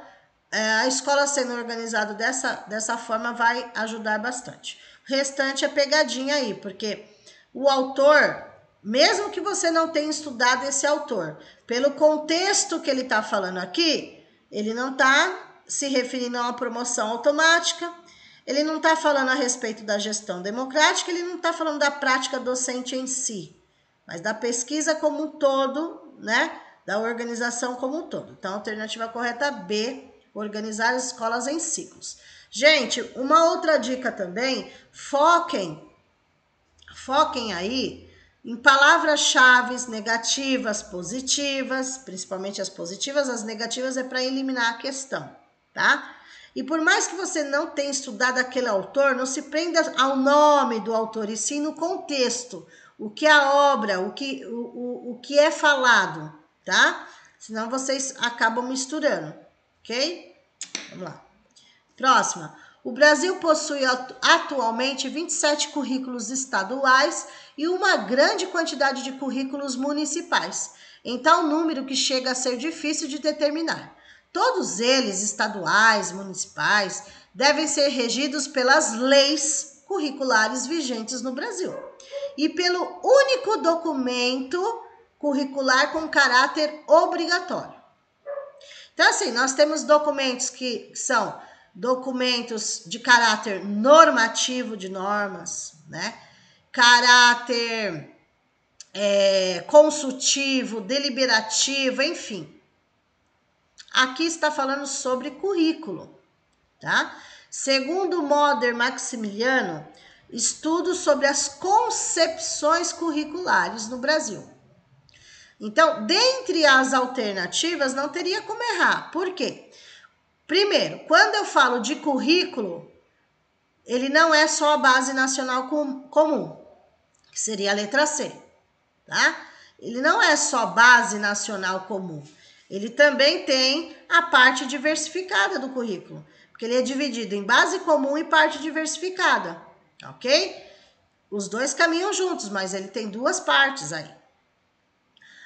a escola sendo organizada dessa forma vai ajudar bastante. O restante é pegadinha aí, porque o autor, mesmo que você não tenha estudado esse autor, pelo contexto que ele está falando aqui, ele não está se referindo a uma promoção automática, ele não está falando a respeito da gestão democrática, ele não está falando da prática docente em si, mas da pesquisa como um todo, né? Da organização como um todo. Então, a alternativa correta B, organizar as escolas em ciclos. Gente, uma outra dica também, foquem aí em palavras-chave negativas, positivas, principalmente as positivas, as negativas é para eliminar a questão, tá? E por mais que você não tenha estudado aquele autor, não se prenda ao nome do autor, e sim no contexto, o que é a obra, o que é falado, tá? Senão vocês acabam misturando, ok? Vamos lá. Próxima. O Brasil possui atualmente 27 currículos estaduais e uma grande quantidade de currículos municipais, em tal número que chega a ser difícil de determinar. Todos eles, estaduais, municipais, devem ser regidos pelas leis curriculares vigentes no Brasil e pelo único documento curricular com caráter obrigatório. Então, assim, nós temos documentos que são documentos de caráter normativo de normas, né? Caráter consultivo, deliberativo, enfim. Aqui está falando sobre currículo, tá? Segundo Moder Maximiliano, estudos sobre as concepções curriculares no Brasil. Então, dentre as alternativas, não teria como errar. Por quê? Primeiro, quando eu falo de currículo, ele não é só a base nacional comum, que seria a letra C, tá? Ele não é só base nacional comum. Ele também tem a parte diversificada do currículo, porque ele é dividido em base comum e parte diversificada, ok? Os dois caminham juntos, mas ele tem duas partes aí.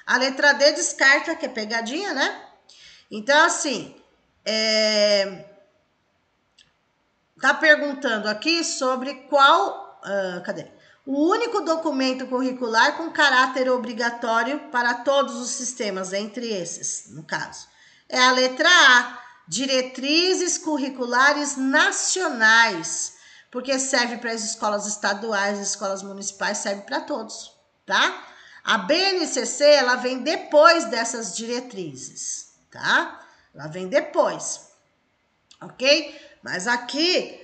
A letra D descarta, que é pegadinha, né? Então, assim, tá perguntando aqui sobre qual... O único documento curricular com caráter obrigatório para todos os sistemas, entre esses, no caso. É a letra A. Diretrizes curriculares nacionais, porque serve para as escolas estaduais, as escolas municipais, serve para todos, tá? A BNCC, ela vem depois dessas diretrizes, tá? Ela vem depois, ok? Mas aqui,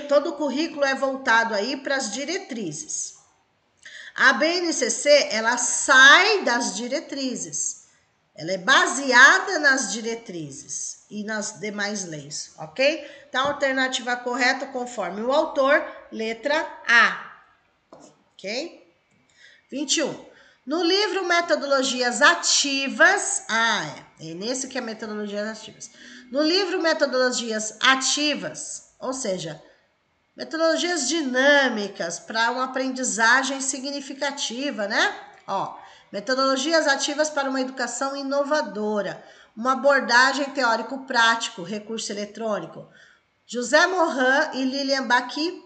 todo o currículo é voltado aí para as diretrizes. A BNCC, ela sai das diretrizes. Ela é baseada nas diretrizes e nas demais leis, ok? Então, a alternativa correta, conforme o autor, letra A, ok? 21. No livro Metodologias Ativas, é nesse que é Metodologias Ativas. No livro Metodologias Ativas, ou seja, metodologias dinâmicas para uma aprendizagem significativa, né? Metodologias ativas para uma educação inovadora, uma abordagem teórico-prático, recurso eletrônico. José Morin e Lilian Baqui,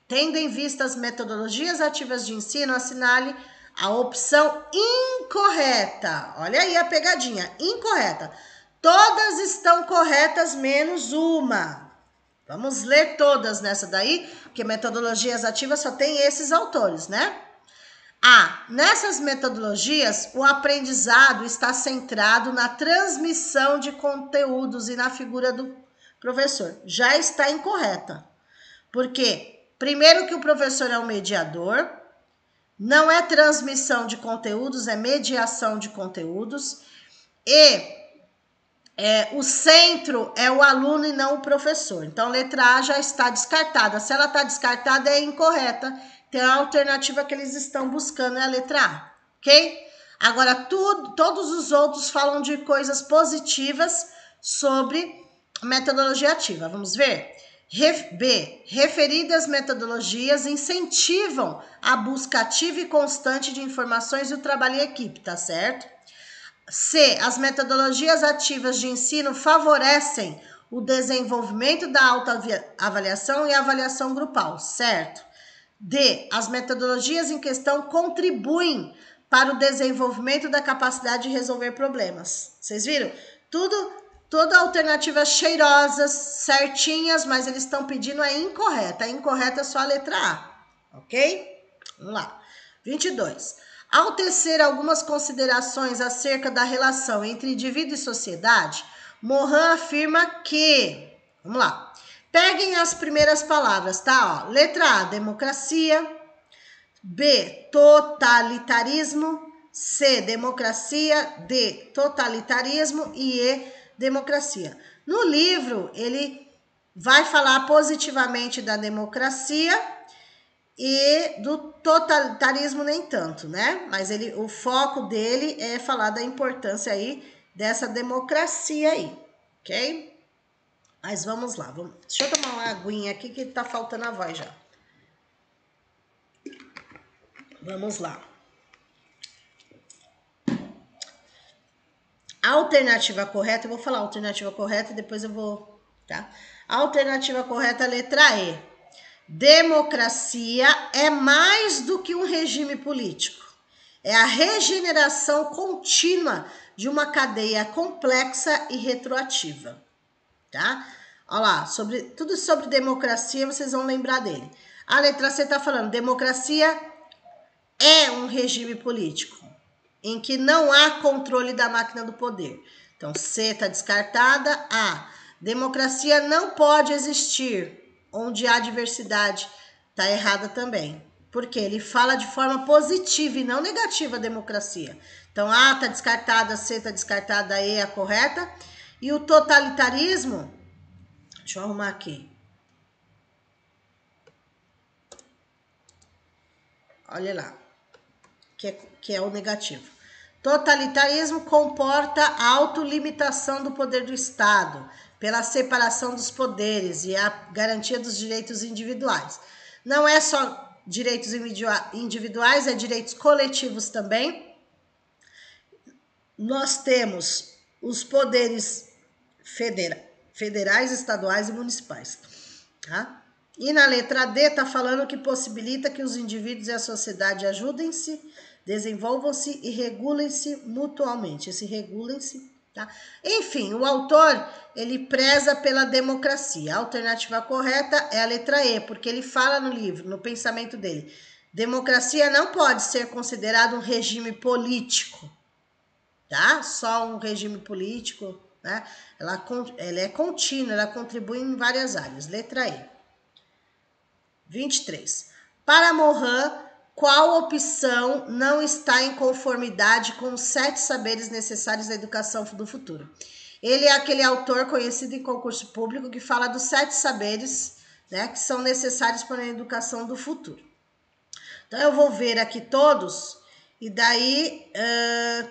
tendo em vista as metodologias ativas de ensino, assinale a opção incorreta. Olha aí a pegadinha, incorreta. Todas estão corretas, menos uma. Vamos ler todas nessa daí, porque metodologias ativas só tem esses autores, né? Nessas metodologias, o aprendizado está centrado na transmissão de conteúdos e na figura do professor. Já está incorreta. Por quê? Primeiro que o professor é um mediador, não é transmissão de conteúdos, é mediação de conteúdos, e o centro é o aluno e não o professor. Então, letra A já está descartada. Se ela está descartada, é incorreta. Então, a alternativa que eles estão buscando é a letra A, ok? Agora, todos os outros falam de coisas positivas sobre metodologia ativa. Vamos ver? B. Referidas metodologias incentivam a busca ativa e constante de informações e o trabalho em equipe, tá certo? C. As metodologias ativas de ensino favorecem o desenvolvimento da autoavaliação e avaliação grupal, certo? D. As metodologias em questão contribuem para o desenvolvimento da capacidade de resolver problemas. Vocês viram? Toda alternativa cheirosas, certinhas, mas eles estão pedindo a incorreta. A incorreta é só a letra A, ok? Vamos lá. 22. Ao tecer algumas considerações acerca da relação entre indivíduo e sociedade, Morin afirma que... Vamos lá. Peguem as primeiras palavras, tá? Letra A, democracia. B, totalitarismo. C, democracia. D, totalitarismo. E E, democracia. No livro, ele vai falar positivamente da democracia e do totalitarismo nem tanto, né? Mas o foco dele é falar da importância aí dessa democracia aí, ok? Mas vamos lá, deixa eu tomar uma aguinha aqui que tá faltando a voz já. Vamos lá. A alternativa correta, eu vou falar a alternativa correta e depois eu vou, tá? A alternativa correta é a letra E. Democracia é mais do que um regime político. É a regeneração contínua de uma cadeia complexa e retroativa, tá? Olha lá, tudo sobre democracia vocês vão lembrar dele. A letra C está falando, democracia é um regime político em que não há controle da máquina do poder. Então, C está descartada. A, democracia não pode existir onde há diversidade. Está errada também. Porque ele fala de forma positiva e não negativa a democracia. Então, A está descartada, C está descartada, E é a correta. E o totalitarismo, deixa eu arrumar aqui. Olha lá, que é o negativo. Totalitarismo comporta a autolimitação do poder do Estado, pela separação dos poderes e a garantia dos direitos individuais. Não é só direitos individuais, é direitos coletivos também. Nós temos os poderes federais, estaduais e municipais, tá? E na letra D está falando que possibilita que os indivíduos e a sociedade ajudem-se, desenvolvam-se e regulem-se mutuamente. Esse regulem-se Tá? Enfim, o autor, ele preza pela democracia. A alternativa correta é a letra E, porque ele fala no livro, no pensamento dele. Democracia não pode ser considerado um regime político, tá? Só um regime político, né? Ela é contínua, ela contribui em várias áreas. Letra E. 23. Para Morin, qual opção não está em conformidade com os 7 saberes necessários à educação do futuro? Ele é aquele autor conhecido em concurso público que fala dos 7 saberes, né, que são necessários para a educação do futuro. Então, eu vou ver aqui todos, e daí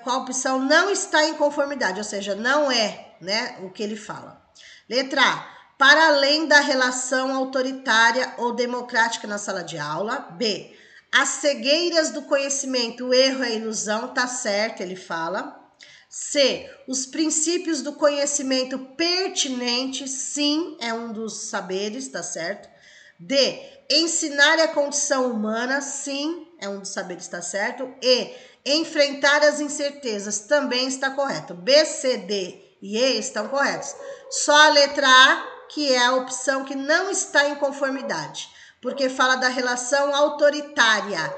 qual opção não está em conformidade, ou seja, não é, né, o que ele fala. Letra A. Para além da relação autoritária ou democrática na sala de aula. B. As cegueiras do conhecimento, o erro e a ilusão, tá certo, ele fala. C. Os princípios do conhecimento pertinente, sim, é um dos saberes, tá certo. D. Ensinar a condição humana, sim, é um dos saberes, tá certo. E. Enfrentar as incertezas, também está correto. B, C, D e E estão corretos. Só a letra A, que é a opção que não está em conformidade, porque fala da relação autoritária.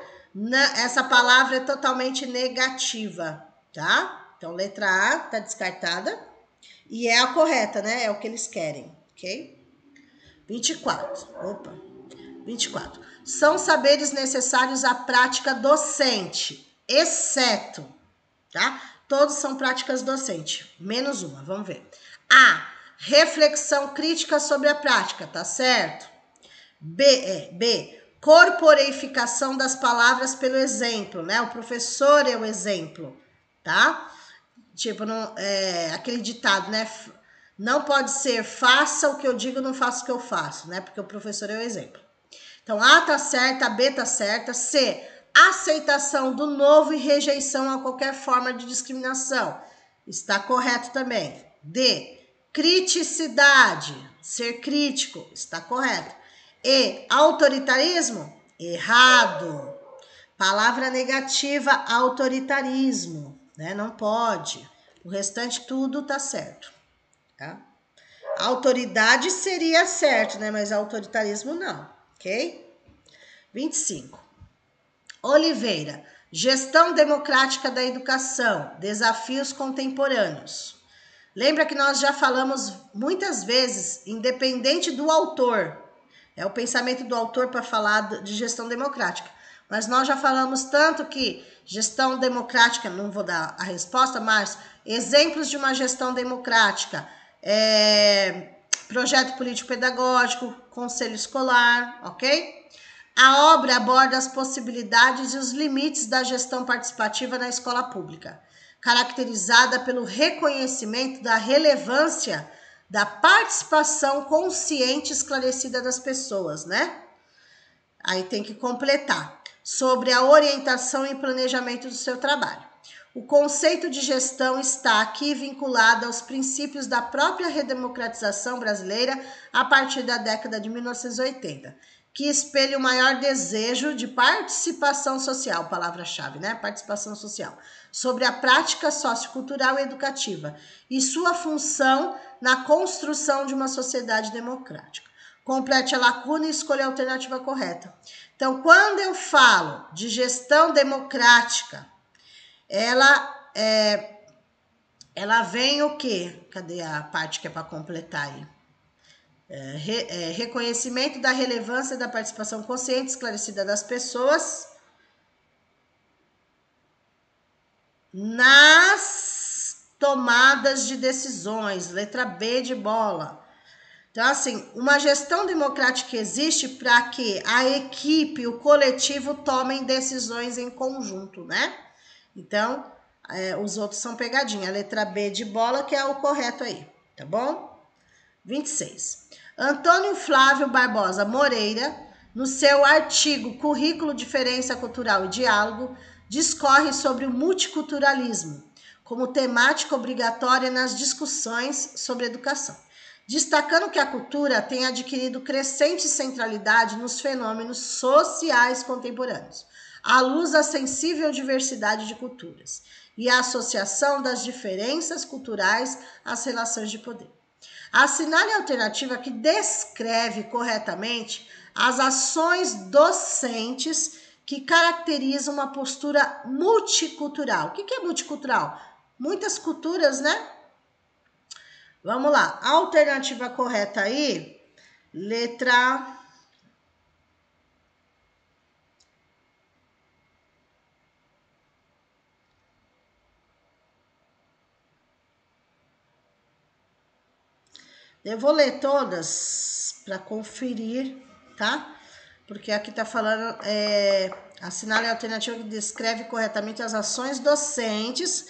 Essa palavra é totalmente negativa, tá? Então, letra A tá descartada e é a correta, né? É o que eles querem, ok? 24. 24. São saberes necessários à prática docente, exceto, tá? Todos são práticas docentes, menos uma, vamos ver. A. Reflexão crítica sobre a prática, tá certo? B. Corporificação das palavras pelo exemplo, né? O professor é o exemplo, tá? Tipo, aquele ditado, né? Não pode ser faça o que eu digo, não faça o que eu faço, né? Porque o professor é o exemplo. Então, A tá certa, B tá certa. C. Aceitação do novo e rejeição a qualquer forma de discriminação. Está correto também. D. Criticidade, ser crítico, está correto. E. Autoritarismo, errado. Palavra negativa, autoritarismo, né? Não pode. O restante tudo tá certo, tá? Autoridade seria certo, né? Mas autoritarismo não, ok? 25. Oliveira, gestão democrática da educação, desafios contemporâneos. Lembra que nós já falamos muitas vezes, independente do autor, é o pensamento do autor para falar de gestão democrática, mas nós já falamos tanto que gestão democrática, não vou dar a resposta, mas exemplos de uma gestão democrática, projeto político-pedagógico, conselho escolar, ok? A obra aborda as possibilidades e os limites da gestão participativa na escola pública, caracterizada pelo reconhecimento da relevância da participação consciente e esclarecida das pessoas, né? Aí tem que completar. Sobre a orientação e planejamento do seu trabalho. O conceito de gestão está aqui vinculado aos princípios da própria redemocratização brasileira a partir da década de 1980, que espelha o maior desejo de participação social, palavra-chave, né? Participação social, sobre a prática sociocultural e educativa e sua função na construção de uma sociedade democrática. Complete a lacuna e escolha a alternativa correta. Então, quando eu falo de gestão democrática, ela vem o quê? Cadê a parte que é para completar aí? Reconhecimento da relevância da participação consciente e esclarecida das pessoas nas tomadas de decisões. Letra B de bola. Então, assim, uma gestão democrática existe para que a equipe, o coletivo, tomem decisões em conjunto, né? Então, os outros são pegadinha. A letra B de bola, que é o correto aí, tá bom? 26. Antônio Flávio Barbosa Moreira, no seu artigo Currículo, Diferença Cultural e Diálogo, discorre sobre o multiculturalismo como temática obrigatória nas discussões sobre educação, destacando que a cultura tem adquirido crescente centralidade nos fenômenos sociais contemporâneos. à luz da sensível diversidade de culturas e a associação das diferenças culturais às relações de poder. Assinale a alternativa que descreve corretamente as ações docentes que caracterizam uma postura multicultural. O que é multicultural? Muitas culturas, né? Vamos lá. A alternativa correta aí, letra... Eu vou ler todas para conferir, tá? Porque aqui tá falando, assinale a alternativa que descreve corretamente as ações docentes,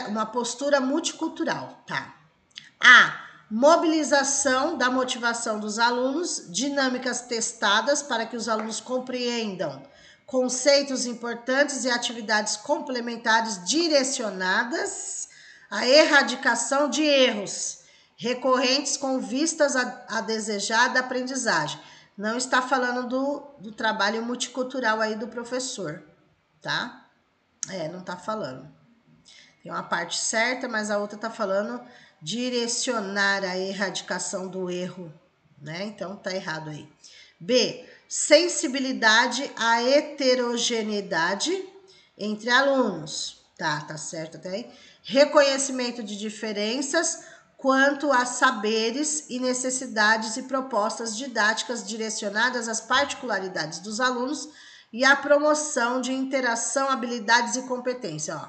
uma postura multicultural, tá? A. Mobilização da motivação dos alunos, dinâmicas testadas para que os alunos compreendam conceitos importantes e atividades complementares direcionadas à erradicação de erros recorrentes com vistas à desejada aprendizagem. Não está falando do trabalho multicultural aí do professor, tá? Não está falando. Tem uma parte certa, mas a outra está falando direcionar a erradicação do erro, né? Então tá errado aí. B. Sensibilidade à heterogeneidade entre alunos. Tá certo até aí. Reconhecimento de diferenças quanto a saberes e necessidades e propostas didáticas direcionadas às particularidades dos alunos e a promoção de interação, habilidades e competência. Ó,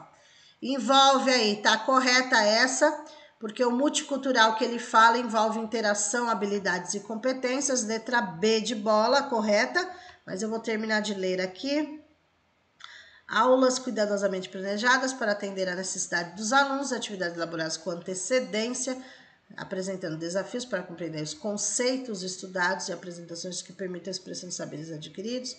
envolve aí, tá correta essa, porque o multicultural que ele fala envolve interação, habilidades e competências. Letra B de bola, correta, mas eu vou terminar de ler aqui. Aulas cuidadosamente planejadas para atender à necessidade dos alunos, atividades elaboradas com antecedência, apresentando desafios para compreender os conceitos estudados e apresentações que permitam a expressão de saberes adquiridos,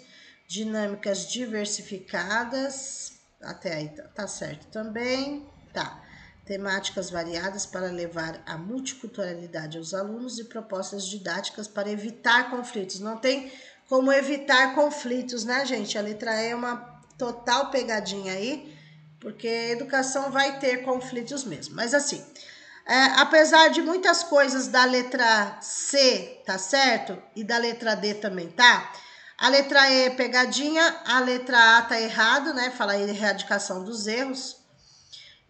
dinâmicas diversificadas, até aí tá certo também, tá. Temáticas variadas para levar a multiculturalidade aos alunos e propostas didáticas para evitar conflitos. Não tem como evitar conflitos, né, gente? A letra E é uma total pegadinha aí, porque a educação vai ter conflitos mesmo. Mas assim, apesar de muitas coisas da letra C, tá certo? E da letra D também, tá? A letra E é pegadinha, a letra A tá errado, né? Fala aí erradicação dos erros.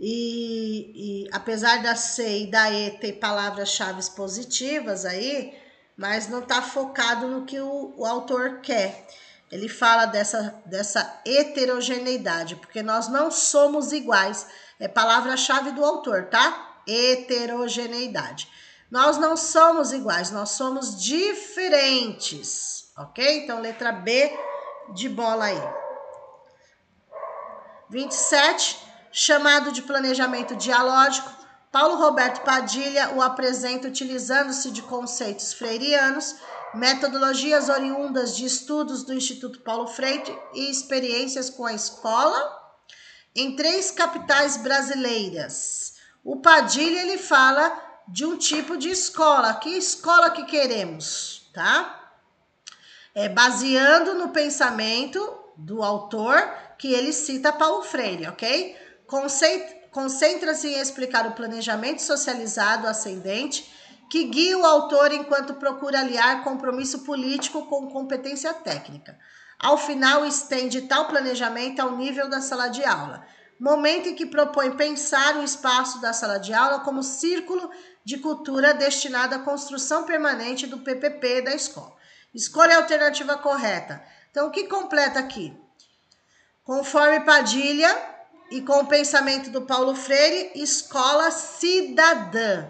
E apesar da C e da E ter palavras-chave positivas aí, mas não tá focado no que o autor quer. Ele fala dessa heterogeneidade, porque nós não somos iguais. É palavra-chave do autor, tá? Heterogeneidade. Nós não somos iguais, nós somos diferentes, ok? Então, letra B de bola aí. 27, chamado de planejamento dialógico. Paulo Roberto Padilha o apresenta utilizando-se de conceitos freirianos, metodologias oriundas de estudos do Instituto Paulo Freire e experiências com a escola em 3 capitais brasileiras. O Padilha, ele fala de um tipo de escola. Que escola que queremos, tá? Baseando no pensamento do autor, que ele cita Paulo Freire, ok? Concentra-se em explicar o planejamento socializado ascendente que guia o autor enquanto procura aliar compromisso político com competência técnica. Ao final, estende tal planejamento ao nível da sala de aula, momento em que propõe pensar o espaço da sala de aula como círculo de cultura destinado à construção permanente do PPP da escola. Escolha a alternativa correta. Então, o que completa aqui? Conforme Padilha e com o pensamento do Paulo Freire, escola cidadã.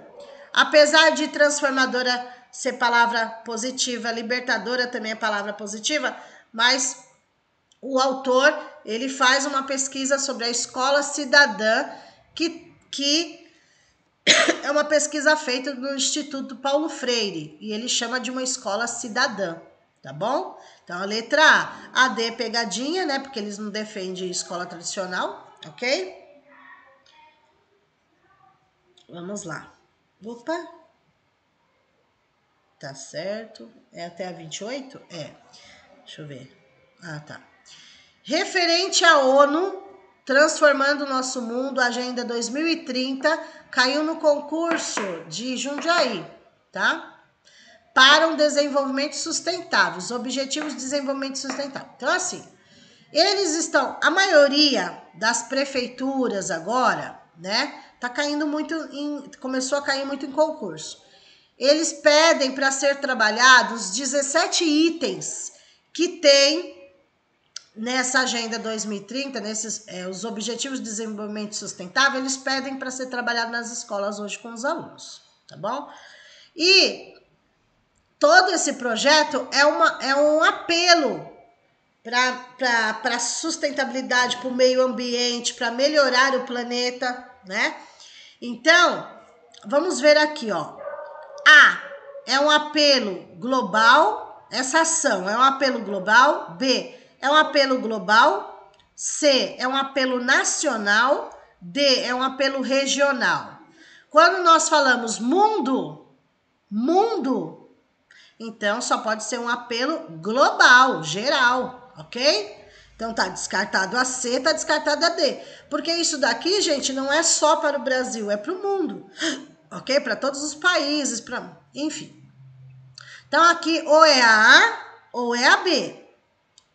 Apesar de transformadora ser palavra positiva, libertadora também é palavra positiva, mas o autor, ele faz uma pesquisa sobre a escola cidadã, que é uma pesquisa feita no Instituto Paulo Freire, e ele chama de uma escola cidadã, tá bom? Então, a letra A D é pegadinha, né? Porque eles não defendem escola tradicional, ok? Vamos lá. Opa. Tá certo. É até a 28? É. Deixa eu ver. Ah, tá. Referente à ONU, Transformando o Nosso Mundo, Agenda 2030, caiu no concurso de Jundiaí, tá? Para um desenvolvimento sustentável, os Objetivos de Desenvolvimento Sustentável. Então, assim, eles estão, a maioria das prefeituras agora, né, tá caindo muito começou a cair muito em concurso. Eles pedem para ser trabalhados 17 itens que tem nessa Agenda 2030, nesses os Objetivos de Desenvolvimento Sustentável, eles pedem para ser trabalhado nas escolas hoje com os alunos, tá bom? E todo esse projeto é um apelo para sustentabilidade, para o meio ambiente, para melhorar o planeta, né? Então, vamos ver aqui, ó. A é um apelo global, essa ação é um apelo global. B é um apelo global. C é um apelo nacional. D é um apelo regional. Quando nós falamos mundo, então só pode ser um apelo global, geral, ok? Então tá descartado a C, tá descartado a D. Porque isso daqui, gente, não é só para o Brasil, é para o mundo, ok? Para todos os países, enfim. Então aqui ou é a A ou é a B.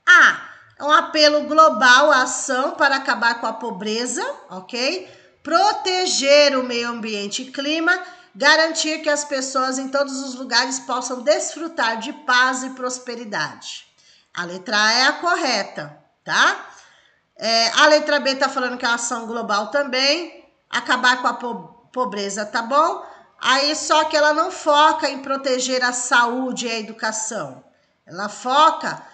A é um apelo global à ação para acabar com a pobreza, ok? Proteger o meio ambiente e clima, garantir que as pessoas em todos os lugares possam desfrutar de paz e prosperidade. A letra A é a correta, tá? A letra B tá falando que é uma ação global também, acabar com a pobreza, tá bom? Aí só que ela não foca em proteger a saúde e a educação. Ela foca,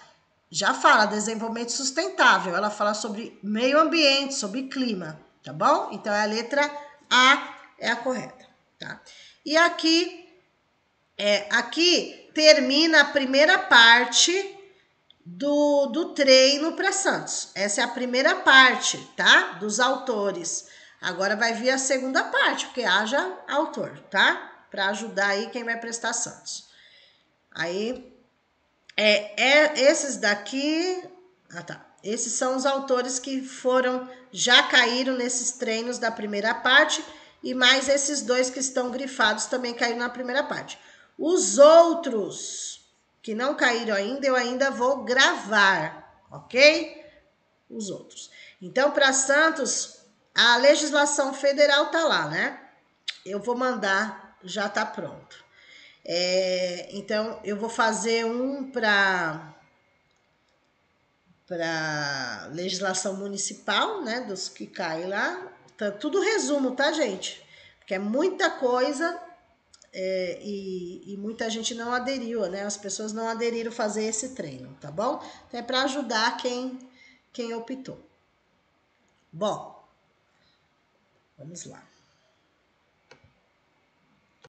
já fala desenvolvimento sustentável, ela fala sobre meio ambiente, sobre clima, tá bom? Então a letra A é a correta, tá? E aqui termina a primeira parte do treino para Santos. Essa é a primeira parte, tá? Dos autores. Agora vai vir a segunda parte, porque haja autor, tá? Para ajudar aí quem vai prestar Santos. Aí, esses daqui... Ah, tá. Esses são os autores que já caíram nesses treinos da primeira parte, e mais esses dois que estão grifados também caíram na primeira parte. Os outros que não caíram ainda, eu ainda vou gravar, ok? Os outros. Então, para Santos, a legislação federal tá lá, né? Eu vou mandar, já tá pronto. Então, eu vou fazer um para legislação municipal, né? Dos que caem lá. Tá, tudo resumo, tá, gente? Porque é muita coisa... e muita gente não aderiu, né? As pessoas não aderiram a fazer esse treino, tá bom? Então é para ajudar quem optou. Bom, vamos lá.